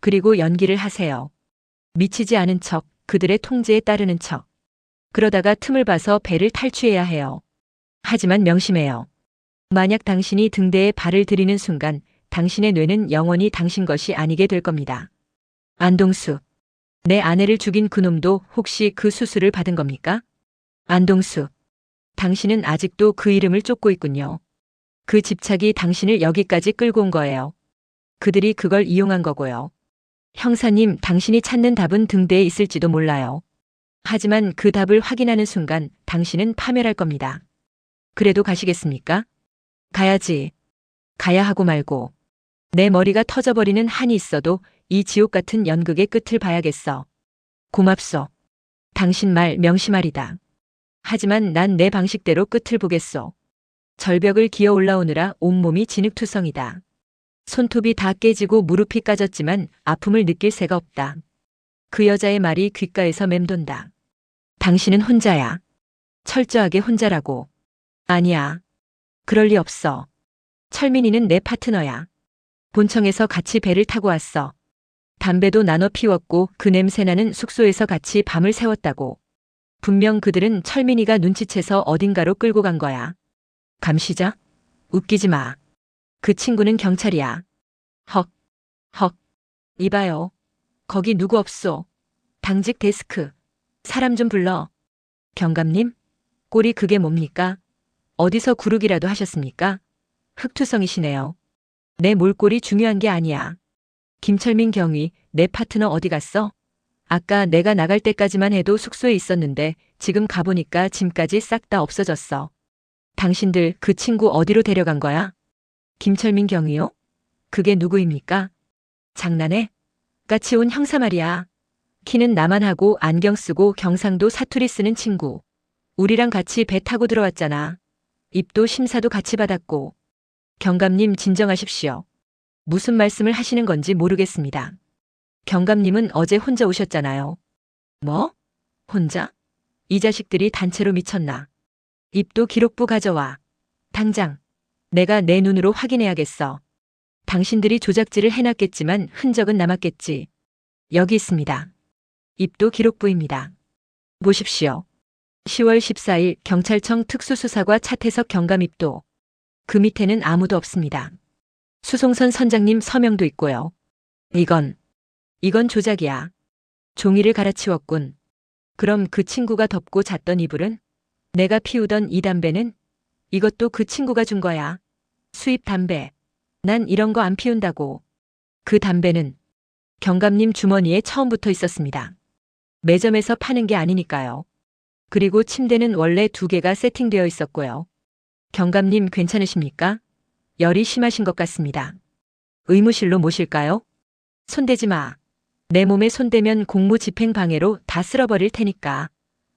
그리고 연기를 하세요. 미치지 않은 척, 그들의 통제에 따르는 척. 그러다가 틈을 봐서 배를 탈취해야 해요. 하지만 명심해요. 만약 당신이 등대에 발을 들이는 순간 당신의 뇌는 영원히 당신 것이 아니게 될 겁니다. 안동수. 내 아내를 죽인 그놈도 혹시 그 수술을 받은 겁니까? 안동수. 당신은 아직도 그 이름을 쫓고 있군요. 그 집착이 당신을 여기까지 끌고 온 거예요. 그들이 그걸 이용한 거고요. 형사님, 당신이 찾는 답은 등대에 있을지도 몰라요. 하지만 그 답을 확인하는 순간 당신은 파멸할 겁니다. 그래도 가시겠습니까? 가야지. 가야 하고 말고. 내 머리가 터져버리는 한이 있어도 이 지옥 같은 연극의 끝을 봐야겠어. 고맙소. 당신 말 명심하리다. 하지만 난 내 방식대로 끝을 보겠소. 절벽을 기어 올라오느라 온몸이 진흙투성이다. 손톱이 다 깨지고 무릎이 까졌지만 아픔을 느낄 새가 없다. 그 여자의 말이 귓가에서 맴돈다. 당신은 혼자야. 철저하게 혼자라고. 아니야. 그럴 리 없어. 철민이는 내 파트너야. 본청에서 같이 배를 타고 왔어. 담배도 나눠 피웠고 그 냄새나는 숙소에서 같이 밤을 새웠다고. 분명 그들은 철민이가 눈치채서 어딘가로 끌고 간 거야. 감시자? 웃기지 마. 그 친구는 경찰이야. 헉. 헉. 이봐요. 거기 누구 없소? 당직 데스크. 사람 좀 불러. 경감님? 꼴이 그게 뭡니까? 어디서 구르기라도 하셨습니까? 흑투성이시네요. 내 몰골이 중요한 게 아니야. 김철민 경위, 내 파트너 어디 갔어? 아까 내가 나갈 때까지만 해도 숙소에 있었는데 지금 가보니까 짐까지 싹 다 없어졌어. 당신들 그 친구 어디로 데려간 거야? 김철민 경위요? 그게 누구입니까? 장난해? 같이 온 형사 말이야. 키는 나만 하고 안경 쓰고 경상도 사투리 쓰는 친구. 우리랑 같이 배 타고 들어왔잖아. 입도 심사도 같이 받았고. 경감님 진정하십시오. 무슨 말씀을 하시는 건지 모르겠습니다. 경감님은 어제 혼자 오셨잖아요. 뭐? 혼자? 이 자식들이 단체로 미쳤나? 입도 기록부 가져와. 당장. 내가 내 눈으로 확인해야겠어. 당신들이 조작질을 해놨겠지만 흔적은 남았겠지. 여기 있습니다. 입도 기록부입니다. 보십시오. 10월 14일 경찰청 특수수사과 차태석 경감 입도. 그 밑에는 아무도 없습니다. 수송선 선장님 서명도 있고요. 이건 조작이야. 종이를 갈아치웠군. 그럼 그 친구가 덮고 잤던 이불은? 내가 피우던 이 담배는? 이것도 그 친구가 준 거야. 수입 담배. 난 이런 거 안 피운다고. 그 담배는 경감님 주머니에 처음부터 있었습니다. 매점에서 파는 게 아니니까요. 그리고 침대는 원래 2개가 세팅되어 있었고요. 경감님 괜찮으십니까? 열이 심하신 것 같습니다. 의무실로 모실까요? 손대지 마. 내 몸에 손대면 공무집행방해로 다 쓸어버릴 테니까.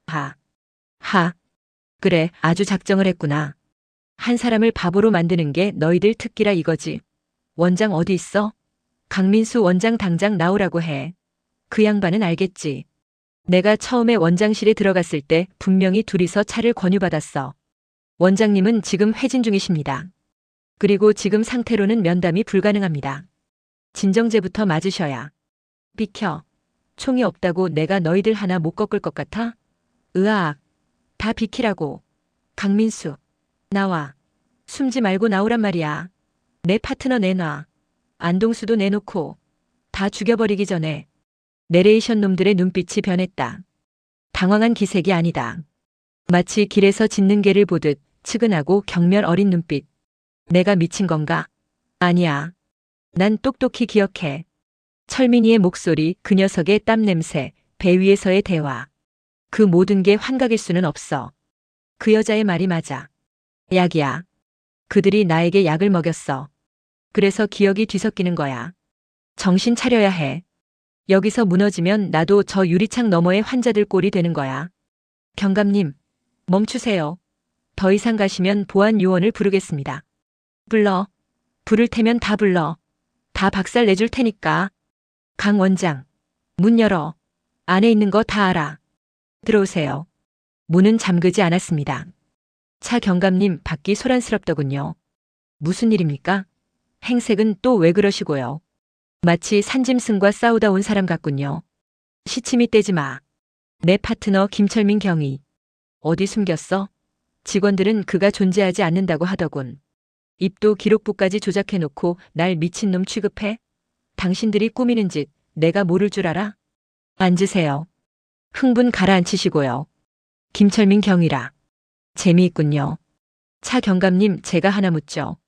하. 그래, 아주 작정을 했구나. 한 사람을 바보로 만드는 게 너희들 특기라 이거지. 원장 어디 있어? 강민수 원장 당장 나오라고 해. 그 양반은 알겠지. 내가 처음에 원장실에 들어갔을 때 분명히 둘이서 차를 권유받았어. 원장님은 지금 회진 중이십니다. 그리고 지금 상태로는 면담이 불가능합니다. 진정제부터 맞으셔야. 비켜. 총이 없다고 내가 너희들 하나 못 꺾을 것 같아? 으악. 다 비키라고. 강민수, 나와. 숨지 말고 나오란 말이야. 내 파트너 내놔. 안동수도 내놓고 다 죽여버리기 전에. 내레이션 놈들의 눈빛이 변했다. 당황한 기색이 아니다. 마치 길에서 짖는 개를 보듯 측은하고 경멸 어린 눈빛. 내가 미친 건가? 아니야. 난 똑똑히 기억해. 철민이의 목소리, 그 녀석의 땀 냄새, 배 위에서의 대화. 그 모든 게 환각일 수는 없어. 그 여자의 말이 맞아. 약이야. 그들이 나에게 약을 먹였어. 그래서 기억이 뒤섞이는 거야. 정신 차려야 해. 여기서 무너지면 나도 저 유리창 너머의 환자들 꼴이 되는 거야. 경감님, 멈추세요. 더 이상 가시면 보안 요원을 부르겠습니다. 불러. 부를 테면 다 불러. 다 박살 내줄 테니까. 강 원장, 문 열어. 안에 있는 거 다 알아. 들어오세요. 문은 잠그지 않았습니다. 차 경감님, 밖이 소란스럽더군요. 무슨 일입니까? 행색은 또 왜 그러시고요? 마치 산짐승과 싸우다 온 사람 같군요. 시침이 떼지 마. 내 파트너 김철민 경위. 어디 숨겼어? 직원들은 그가 존재하지 않는다고 하더군. 입도 기록부까지 조작해놓고 날 미친놈 취급해? 당신들이 꾸미는 짓 내가 모를 줄 알아? 앉으세요. 흥분 가라앉히시고요. 김철민 경위라. 재미있군요. 차 경감님, 제가 하나 묻죠.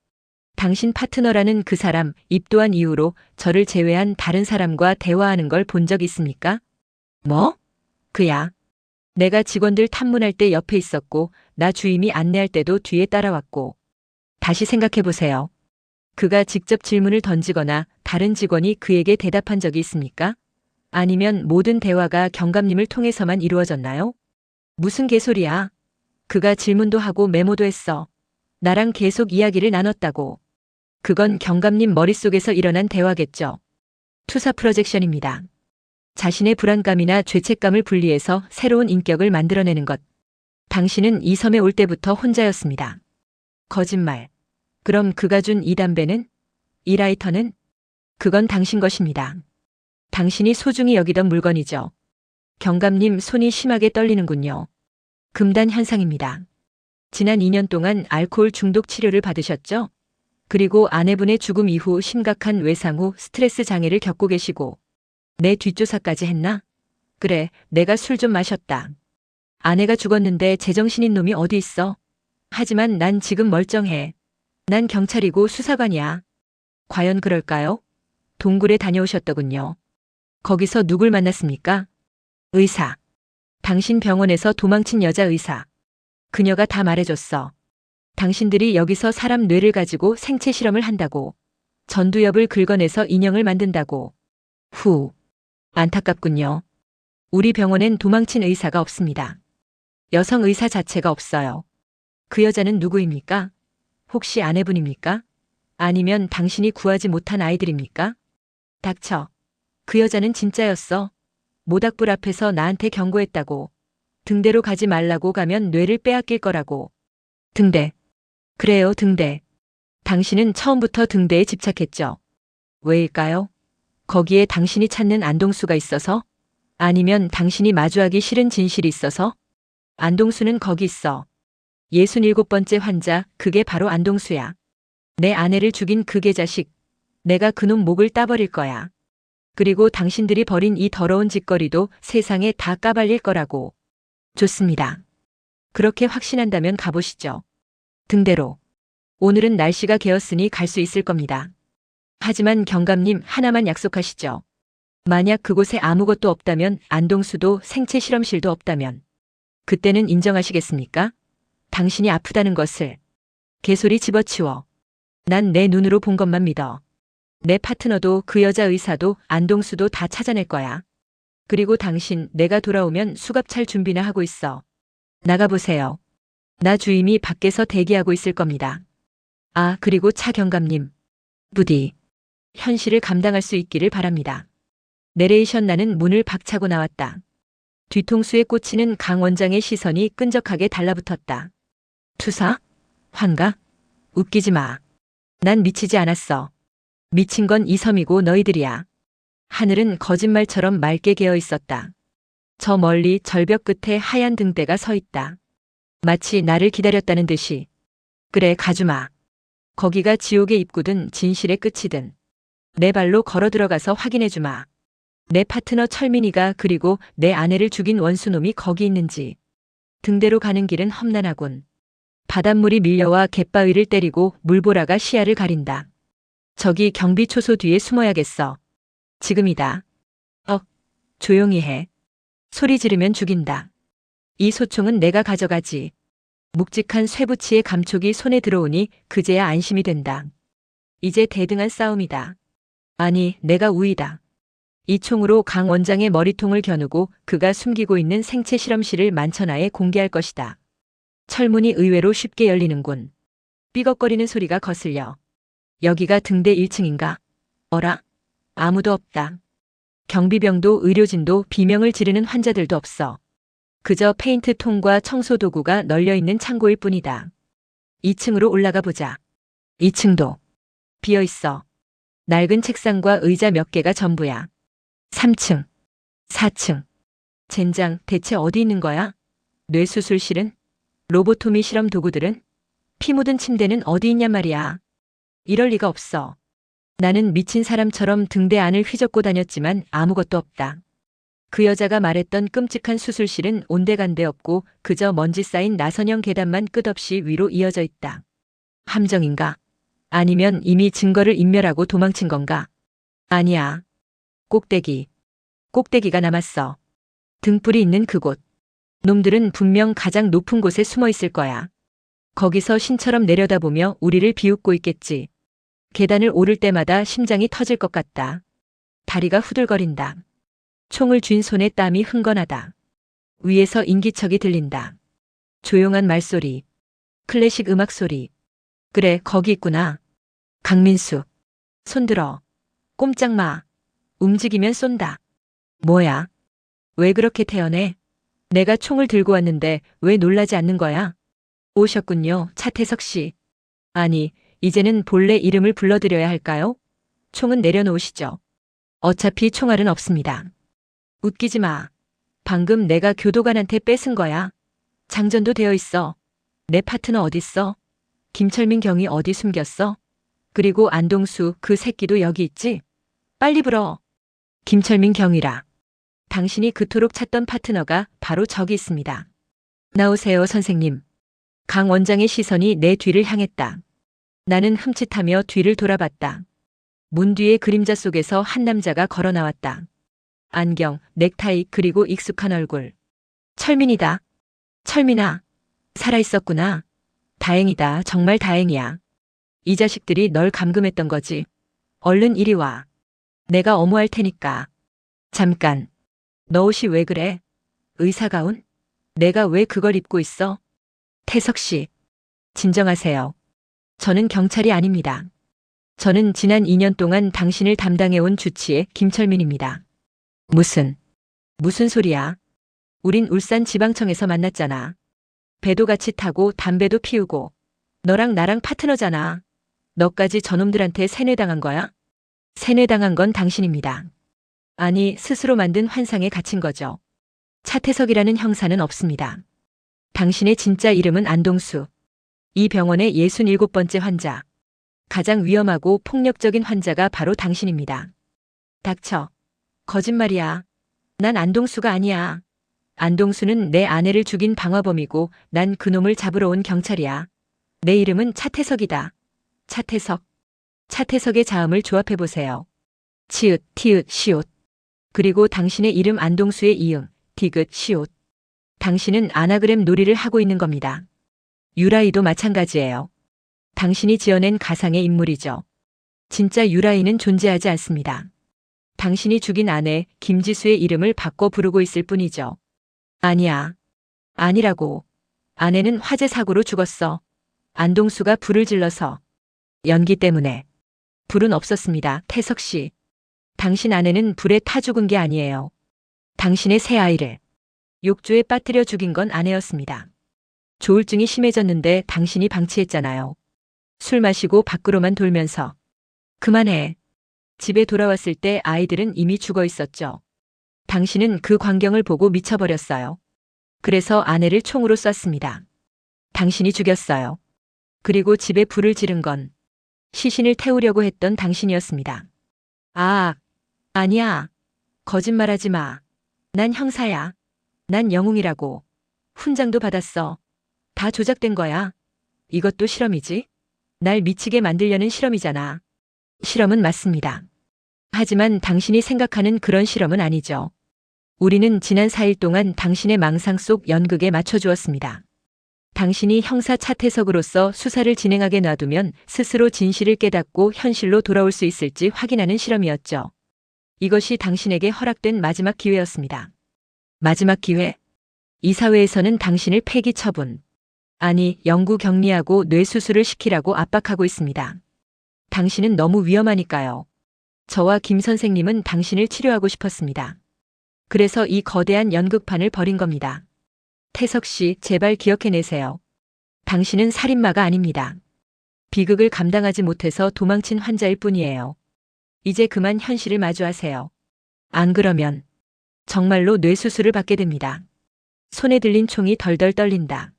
당신 파트너라는 그 사람 입도한 이후로 저를 제외한 다른 사람과 대화하는 걸 본 적 있습니까? 뭐? 그야. 내가 직원들 탐문할 때 옆에 있었고 나 주임이 안내할 때도 뒤에 따라왔고. 다시 생각해보세요. 그가 직접 질문을 던지거나 다른 직원이 그에게 대답한 적이 있습니까? 아니면 모든 대화가 경감님을 통해서만 이루어졌나요? 무슨 개소리야. 그가 질문도 하고 메모도 했어. 나랑 계속 이야기를 나눴다고. 그건 경감님 머릿속에서 일어난 대화겠죠. 투사 프로젝션입니다. 자신의 불안감이나 죄책감을 분리해서 새로운 인격을 만들어내는 것. 당신은 이 섬에 올 때부터 혼자였습니다. 거짓말. 그럼 그가 준 이 담배는? 이 라이터는? 그건 당신 것입니다. 당신이 소중히 여기던 물건이죠. 경감님, 손이 심하게 떨리는군요. 금단 현상입니다. 지난 2년 동안 알코올 중독 치료를 받으셨죠? 그리고 아내분의 죽음 이후 심각한 외상 후 스트레스 장애를 겪고 계시고. 내 뒷조사까지 했나? 그래, 내가 술 좀 마셨다. 아내가 죽었는데 제정신인 놈이 어디 있어? 하지만 난 지금 멀쩡해. 난 경찰이고 수사관이야. 과연 그럴까요? 동굴에 다녀오셨더군요. 거기서 누굴 만났습니까? 의사. 당신 병원에서 도망친 여자 의사. 그녀가 다 말해줬어. 당신들이 여기서 사람 뇌를 가지고 생체 실험을 한다고. 전두엽을 긁어내서 인형을 만든다고. 후. 안타깝군요. 우리 병원엔 도망친 의사가 없습니다. 여성 의사 자체가 없어요. 그 여자는 누구입니까? 혹시 아내분입니까? 아니면 당신이 구하지 못한 아이들입니까? 닥쳐. 그 여자는 진짜였어. 모닥불 앞에서 나한테 경고했다고. 등대로 가지 말라고 가면 뇌를 빼앗길 거라고. 등대. 그래요, 등대. 당신은 처음부터 등대에 집착했죠. 왜일까요? 거기에 당신이 찾는 안동수가 있어서? 아니면 당신이 마주하기 싫은 진실이 있어서? 안동수는 거기 있어. 67번째 환자, 그게 바로 안동수야. 내 아내를 죽인 그 개자식. 내가 그놈 목을 따버릴 거야. 그리고 당신들이 벌인 이 더러운 짓거리도 세상에 다 까발릴 거라고. 좋습니다. 그렇게 확신한다면 가보시죠. 등대로. 오늘은 날씨가 개었으니 갈 수 있을 겁니다. 하지만 경감님, 하나만 약속하시죠. 만약 그곳에 아무것도 없다면, 안동수도 생체 실험실도 없다면 그때는 인정하시겠습니까? 당신이 아프다는 것을. 개소리 집어치워. 난 내 눈으로 본 것만 믿어. 내 파트너도 그 여자 의사도 안동수도 다 찾아낼 거야. 그리고 당신, 내가 돌아오면 수갑찰 준비나 하고 있어. 나가보세요. 나 주임이 밖에서 대기하고 있을 겁니다. 아, 그리고 차 경감님. 부디 현실을 감당할 수 있기를 바랍니다. 내레이션. 나는 문을 박차고 나왔다. 뒤통수에 꽂히는 강 원장의 시선이 끈적하게 달라붙었다. 투사? 환각? 웃기지 마. 난 미치지 않았어. 미친 건 이 섬이고 너희들이야. 하늘은 거짓말처럼 맑게 개어 있었다. 저 멀리 절벽 끝에 하얀 등대가 서 있다. 마치 나를 기다렸다는 듯이. 그래, 가주마. 거기가 지옥의 입구든 진실의 끝이든 내 발로 걸어 들어가서 확인해주마. 내 파트너 철민이가 그리고 내 아내를 죽인 원수놈이 거기 있는지. 등대로 가는 길은 험난하군. 바닷물이 밀려와 갯바위를 때리고 물보라가 시야를 가린다. 저기 경비초소 뒤에 숨어야겠어. 지금이다. 조용히 해. 소리 지르면 죽인다. 이 소총은 내가 가져가지. 묵직한 쇠붙이의 감촉이 손에 들어오니 그제야 안심이 된다. 이제 대등한 싸움이다. 아니, 내가 우위다. 이 총으로 강 원장의 머리통을 겨누고 그가 숨기고 있는 생체 실험실을 만천하에 공개할 것이다. 철문이 의외로 쉽게 열리는군. 삐걱거리는 소리가 거슬려. 여기가 등대 1층인가? 어라? 아무도 없다. 경비병도 의료진도 비명을 지르는 환자들도 없어. 그저 페인트통과 청소도구가 널려있는 창고일 뿐이다. 2층으로 올라가 보자. 2층도 비어있어. 낡은 책상과 의자 몇 개가 전부야. 3층, 4층. 젠장, 대체 어디 있는 거야? 뇌수술실은? 로보토미 실험 도구들은? 피 묻은 침대는 어디 있냔 말이야. 이럴 리가 없어. 나는 미친 사람처럼 등대 안을 휘젓고 다녔지만 아무것도 없다. 그 여자가 말했던 끔찍한 수술실은 온데간데 없고 그저 먼지 쌓인 나선형 계단만 끝없이 위로 이어져 있다. 함정인가? 아니면 이미 증거를 인멸하고 도망친 건가? 아니야. 꼭대기가 남았어. 등불이 있는 그곳. 놈들은 분명 가장 높은 곳에 숨어 있을 거야. 거기서 신처럼 내려다보며 우리를 비웃고 있겠지. 계단을 오를 때마다 심장이 터질 것 같다. 다리가 후들거린다. 총을 쥔 손에 땀이 흥건하다. 위에서 인기척이 들린다. 조용한 말소리. 클래식 음악 소리. 그래, 거기 있구나. 강민수. 손들어. 꼼짝 마. 움직이면 쏜다. 뭐야? 왜 그렇게 태연해? 내가 총을 들고 왔는데 왜 놀라지 않는 거야? 오셨군요, 차태석 씨. 아니, 이제는 본래 이름을 불러드려야 할까요? 총은 내려놓으시죠. 어차피 총알은 없습니다. 웃기지 마. 방금 내가 교도관한테 뺏은 거야. 장전도 되어 있어. 내 파트너 어딨어? 김철민 경이 어디 숨겼어? 그리고 안동수 그 새끼도 여기 있지? 빨리 불어. 김철민 경이라. 당신이 그토록 찾던 파트너가 바로 저기 있습니다. 나오세요, 선생님. 강 원장의 시선이 내 뒤를 향했다. 나는 흠칫하며 뒤를 돌아봤다. 문 뒤의 그림자 속에서 한 남자가 걸어 나왔다. 안경, 넥타이 그리고 익숙한 얼굴. 철민이다. 철민아. 살아있었구나. 다행이다. 정말 다행이야. 이 자식들이 널 감금했던 거지. 얼른 이리 와. 내가 어무할 테니까. 잠깐. 너 옷이 왜 그래? 의사가운? 내가 왜 그걸 입고 있어? 태석 씨. 진정하세요. 저는 경찰이 아닙니다. 저는 지난 2년 동안 당신을 담당해온 주치의 김철민입니다. 무슨 소리야? 우린 울산 지방청에서 만났잖아. 배도 같이 타고 담배도 피우고. 너랑 나랑 파트너잖아. 너까지 저놈들한테 세뇌당한 거야? 세뇌당한 건 당신입니다. 아니, 스스로 만든 환상에 갇힌 거죠. 차태석이라는 형사는 없습니다. 당신의 진짜 이름은 안동수. 이 병원의 67번째 환자. 가장 위험하고 폭력적인 환자가 바로 당신입니다. 닥쳐. 거짓말이야. 난 안동수가 아니야. 안동수는 내 아내를 죽인 방화범이고 난 그놈을 잡으러 온 경찰이야. 내 이름은 차태석이다. 차태석. 차태석의 자음을 조합해보세요. 치읓, 티읕, 시옷. 그리고 당신의 이름 안동수의 이응, 디귿, 시옷. 당신은 아나그램 놀이를 하고 있는 겁니다. 유라이도 마찬가지예요. 당신이 지어낸 가상의 인물이죠. 진짜 유라이는 존재하지 않습니다. 당신이 죽인 아내 김지수의 이름을 바꿔 부르고 있을 뿐이죠. 아니야. 아니라고. 아내는 화재 사고로 죽었어. 안동수가 불을 질러서. 연기 때문에. 불은 없었습니다, 태석 씨. 당신 아내는 불에 타 죽은 게 아니에요. 당신의 새 아이를 욕조에 빠뜨려 죽인 건 아내였습니다. 조울증이 심해졌는데 당신이 방치했잖아요. 술 마시고 밖으로만 돌면서. 그만해. 집에 돌아왔을 때 아이들은 이미 죽어 있었죠. 당신은 그 광경을 보고 미쳐버렸어요. 그래서 아내를 총으로 쐈습니다. 당신이 죽였어요. 그리고 집에 불을 지른 건 시신을 태우려고 했던 당신이었습니다. 아, 아니야. 거짓말하지 마. 난 형사야. 난 영웅이라고. 훈장도 받았어. 다 조작된 거야. 이것도 실험이지? 날 미치게 만들려는 실험이잖아. 실험은 맞습니다. 하지만 당신이 생각하는 그런 실험은 아니죠. 우리는 지난 4일 동안 당신의 망상 속 연극에 맞춰주었습니다. 당신이 형사 차태석으로서 수사를 진행하게 놔두면 스스로 진실을 깨닫고 현실로 돌아올 수 있을지 확인하는 실험이었죠. 이것이 당신에게 허락된 마지막 기회였습니다. 마지막 기회? 이사회에서는 당신을 폐기 처분, 아니 영구 격리하고 뇌수술을 시키라고 압박하고 있습니다. 당신은 너무 위험하니까요. 저와 김 선생님은 당신을 치료하고 싶었습니다. 그래서 이 거대한 연극판을 벌인 겁니다. 태석 씨, 제발 기억해내세요. 당신은 살인마가 아닙니다. 비극을 감당하지 못해서 도망친 환자일 뿐이에요. 이제 그만 현실을 마주하세요. 안 그러면 정말로 뇌수술을 받게 됩니다. 손에 들린 총이 덜덜 떨린다.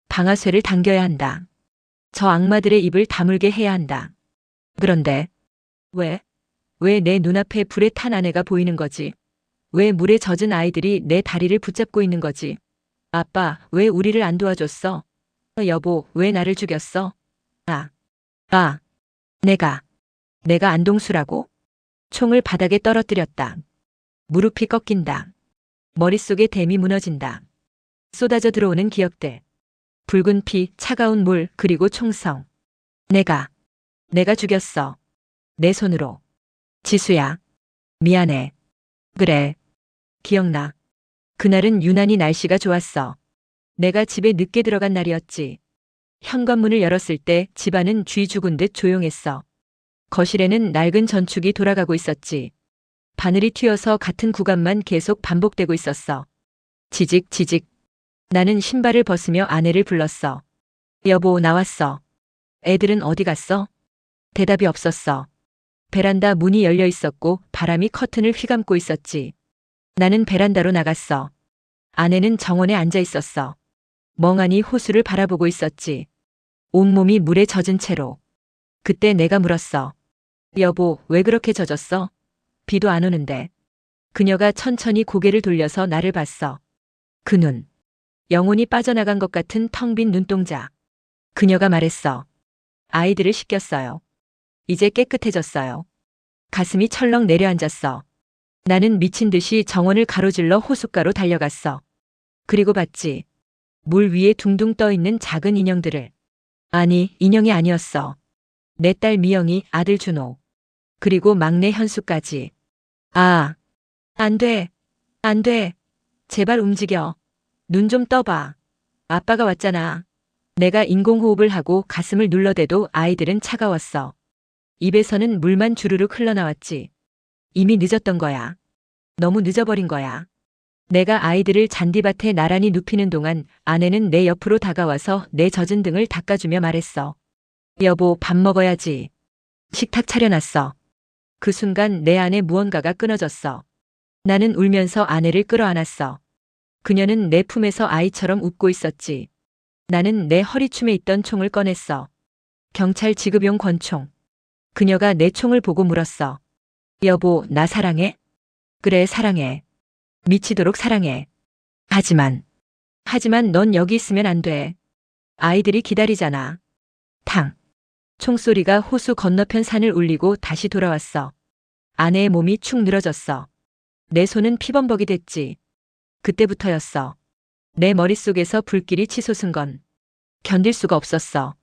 방아쇠를 당겨야 한다. 저 악마들의 입을 다물게 해야 한다. 그런데 왜 내 눈앞에 불에 탄 아내가 보이는 거지? 왜 물에 젖은 아이들이 내 다리를 붙잡고 있는 거지? 아빠, 왜 우리를 안 도와줬어? 여보, 왜 나를 죽였어? 내가 안동수라고? 총을 바닥에 떨어뜨렸다. 무릎이 꺾인다. 머릿속에 댐이 무너진다. 쏟아져 들어오는 기억들. 붉은 피, 차가운 물, 그리고 총성. 내가 죽였어. 내 손으로. 지수야. 미안해. 그래. 기억나. 그날은 유난히 날씨가 좋았어. 내가 집에 늦게 들어간 날이었지. 현관문을 열었을 때 집안은 쥐 죽은 듯 조용했어. 거실에는 낡은 전축이 돌아가고 있었지. 바늘이 튀어서 같은 구간만 계속 반복되고 있었어. 지직, 지직. 나는 신발을 벗으며 아내를 불렀어. 여보, 나왔어. 애들은 어디 갔어? 대답이 없었어. 베란다 문이 열려 있었고 바람이 커튼을 휘감고 있었지. 나는 베란다로 나갔어. 아내는 정원에 앉아 있었어. 멍하니 호수를 바라보고 있었지. 온몸이 물에 젖은 채로. 그때 내가 물었어. 여보, 왜 그렇게 젖었어? 비도 안 오는데. 그녀가 천천히 고개를 돌려서 나를 봤어. 그 눈. 영혼이 빠져나간 것 같은 텅 빈 눈동자. 그녀가 말했어. 아이들을 씻겼어요. 이제 깨끗해졌어요. 가슴이 철렁 내려앉았어. 나는 미친 듯이 정원을 가로질러 호숫가로 달려갔어. 그리고 봤지. 물 위에 둥둥 떠 있는 작은 인형들을. 아니, 인형이 아니었어. 내 딸 미영이, 아들 준호. 그리고 막내 현수까지. 아, 안 돼. 안 돼. 제발 움직여. 눈 좀 떠봐. 아빠가 왔잖아. 내가 인공호흡을 하고 가슴을 눌러대도 아이들은 차가웠어. 입에서는 물만 주르륵 흘러나왔지. 이미 늦었던 거야. 너무 늦어버린 거야. 내가 아이들을 잔디밭에 나란히 눕히는 동안 아내는 내 옆으로 다가와서 내 젖은 등을 닦아주며 말했어. 여보, 밥 먹어야지. 식탁 차려놨어. 그 순간 내 안에 무언가가 끊어졌어. 나는 울면서 아내를 끌어안았어. 그녀는 내 품에서 아이처럼 웃고 있었지. 나는 내 허리춤에 있던 총을 꺼냈어. 경찰 지급용 권총. 그녀가 내 총을 보고 물었어. 여보, 나 사랑해? 그래, 사랑해. 미치도록 사랑해. 하지만 넌 여기 있으면 안 돼. 아이들이 기다리잖아. 탕. 총소리가 호수 건너편 산을 울리고 다시 돌아왔어. 아내의 몸이 축 늘어졌어. 내 손은 피범벅이 됐지. 그때부터였어. 내 머릿속에서 불길이 치솟은 건 견딜 수가 없었어.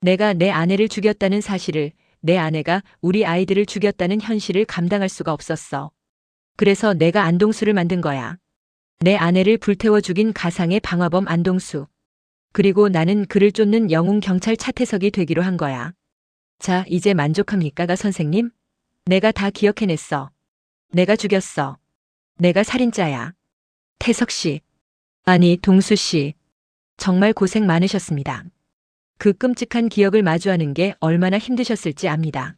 내가 내 아내를 죽였다는 사실을, 내 아내가 우리 아이들을 죽였다는 현실을 감당할 수가 없었어. 그래서 내가 안동수를 만든 거야. 내 아내를 불태워 죽인 가상의 방화범 안동수. 그리고 나는 그를 쫓는 영웅 경찰 차태석이 되기로 한 거야. 자, 이제 만족합니까, 가 선생님? 내가 다 기억해냈어. 내가 죽였어. 내가 살인자야. 태석 씨. 아니, 동수 씨. 정말 고생 많으셨습니다. 그 끔찍한 기억을 마주하는 게 얼마나 힘드셨을지 압니다.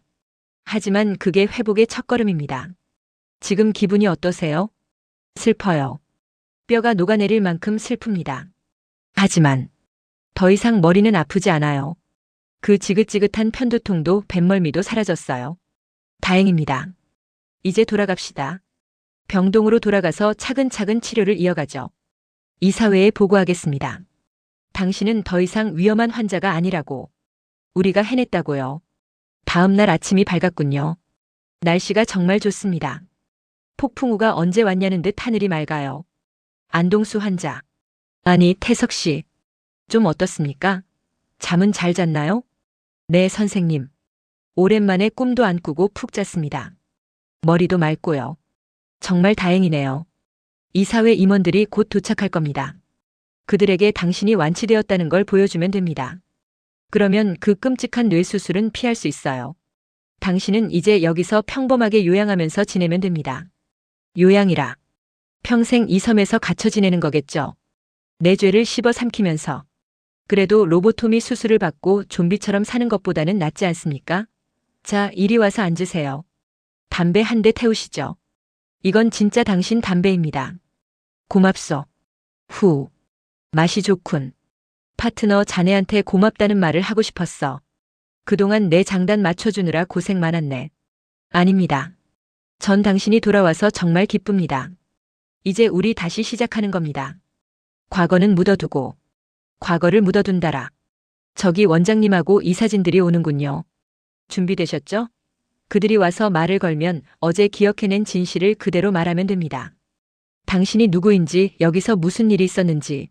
하지만 그게 회복의 첫걸음입니다. 지금 기분이 어떠세요? 슬퍼요. 뼈가 녹아내릴 만큼 슬픕니다. 하지만 더 이상 머리는 아프지 않아요. 그 지긋지긋한 편두통도 뱃멀미도 사라졌어요. 다행입니다. 이제 돌아갑시다. 병동으로 돌아가서 차근차근 치료를 이어가죠. 이사회에 보고하겠습니다. 당신은 더 이상 위험한 환자가 아니라고. 우리가 해냈다고요. 다음 날 아침이 밝았군요. 날씨가 정말 좋습니다. 폭풍우가 언제 왔냐는 듯 하늘이 맑아요. 안동수 환자. 아니, 태석 씨. 좀 어떻습니까? 잠은 잘 잤나요? 네, 선생님. 오랜만에 꿈도 안 꾸고 푹 잤습니다. 머리도 맑고요. 정말 다행이네요. 이사회 임원들이 곧 도착할 겁니다. 그들에게 당신이 완치되었다는 걸 보여주면 됩니다. 그러면 그 끔찍한 뇌수술은 피할 수 있어요. 당신은 이제 여기서 평범하게 요양하면서 지내면 됩니다. 요양이라. 평생 이 섬에서 갇혀 지내는 거겠죠. 내 죄를 씹어 삼키면서. 그래도 로보토미 수술을 받고 좀비처럼 사는 것보다는 낫지 않습니까? 자, 이리 와서 앉으세요. 담배 한 대 태우시죠. 이건 진짜 당신 담배입니다. 고맙소. 후. 맛이 좋군. 파트너 자네한테 고맙다는 말을 하고 싶었어. 그동안 내 장단 맞춰주느라 고생 많았네. 아닙니다. 전 당신이 돌아와서 정말 기쁩니다. 이제 우리 다시 시작하는 겁니다. 과거는 묻어두고. 과거를 묻어둔다라. 저기 원장님하고 이사진들이 오는군요. 준비되셨죠? 그들이 와서 말을 걸면 어제 기억해낸 진실을 그대로 말하면 됩니다. 당신이 누구인지, 여기서 무슨 일이 있었는지.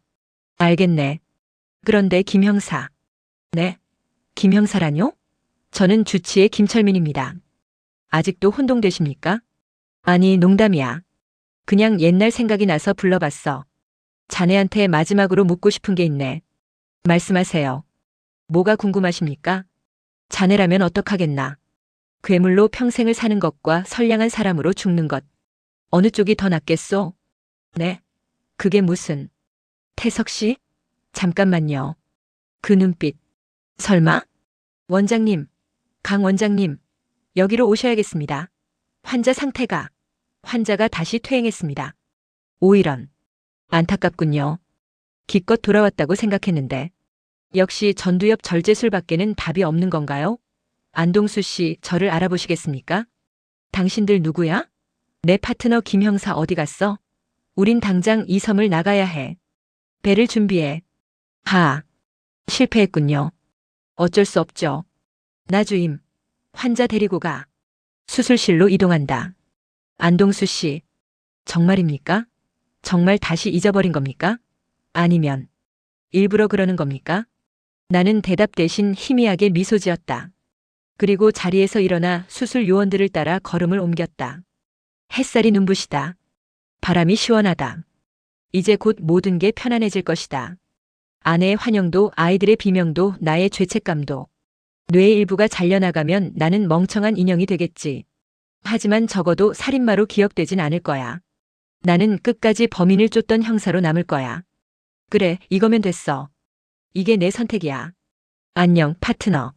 알겠네. 그런데 김 형사. 네? 김 형사라뇨? 저는 주치의 김철민입니다. 아직도 혼동되십니까? 아니, 농담이야. 그냥 옛날 생각이 나서 불러봤어. 자네한테 마지막으로 묻고 싶은 게 있네. 말씀하세요. 뭐가 궁금하십니까? 자네라면 어떡하겠나? 괴물로 평생을 사는 것과 선량한 사람으로 죽는 것. 어느 쪽이 더 낫겠소? 네? 그게 무슨? 태석 씨? 잠깐만요. 그 눈빛. 설마? 원장님, 강 원장님, 여기로 오셔야겠습니다. 환자가 다시 퇴행했습니다. 오이런. 안타깝군요. 기껏 돌아왔다고 생각했는데. 역시 전두엽 절제술밖에는 답이 없는 건가요? 안동수 씨, 저를 알아보시겠습니까? 당신들 누구야? 내 파트너 김 형사 어디 갔어? 우린 당장 이 섬을 나가야 해. 배를 준비해. 실패했군요. 어쩔 수 없죠. 나 주임. 환자 데리고 가. 수술실로 이동한다. 안동수 씨. 정말입니까? 정말 다시 잊어버린 겁니까? 아니면 일부러 그러는 겁니까? 나는 대답 대신 희미하게 미소 지었다. 그리고 자리에서 일어나 수술 요원들을 따라 걸음을 옮겼다. 햇살이 눈부시다. 바람이 시원하다. 이제 곧 모든 게 편안해질 것이다. 아내의 환영도 아이들의 비명도 나의 죄책감도. 뇌의 일부가 잘려나가면 나는 멍청한 인형이 되겠지. 하지만 적어도 살인마로 기억되진 않을 거야. 나는 끝까지 범인을 쫓던 형사로 남을 거야. 그래, 이거면 됐어. 이게 내 선택이야. 안녕, 파트너.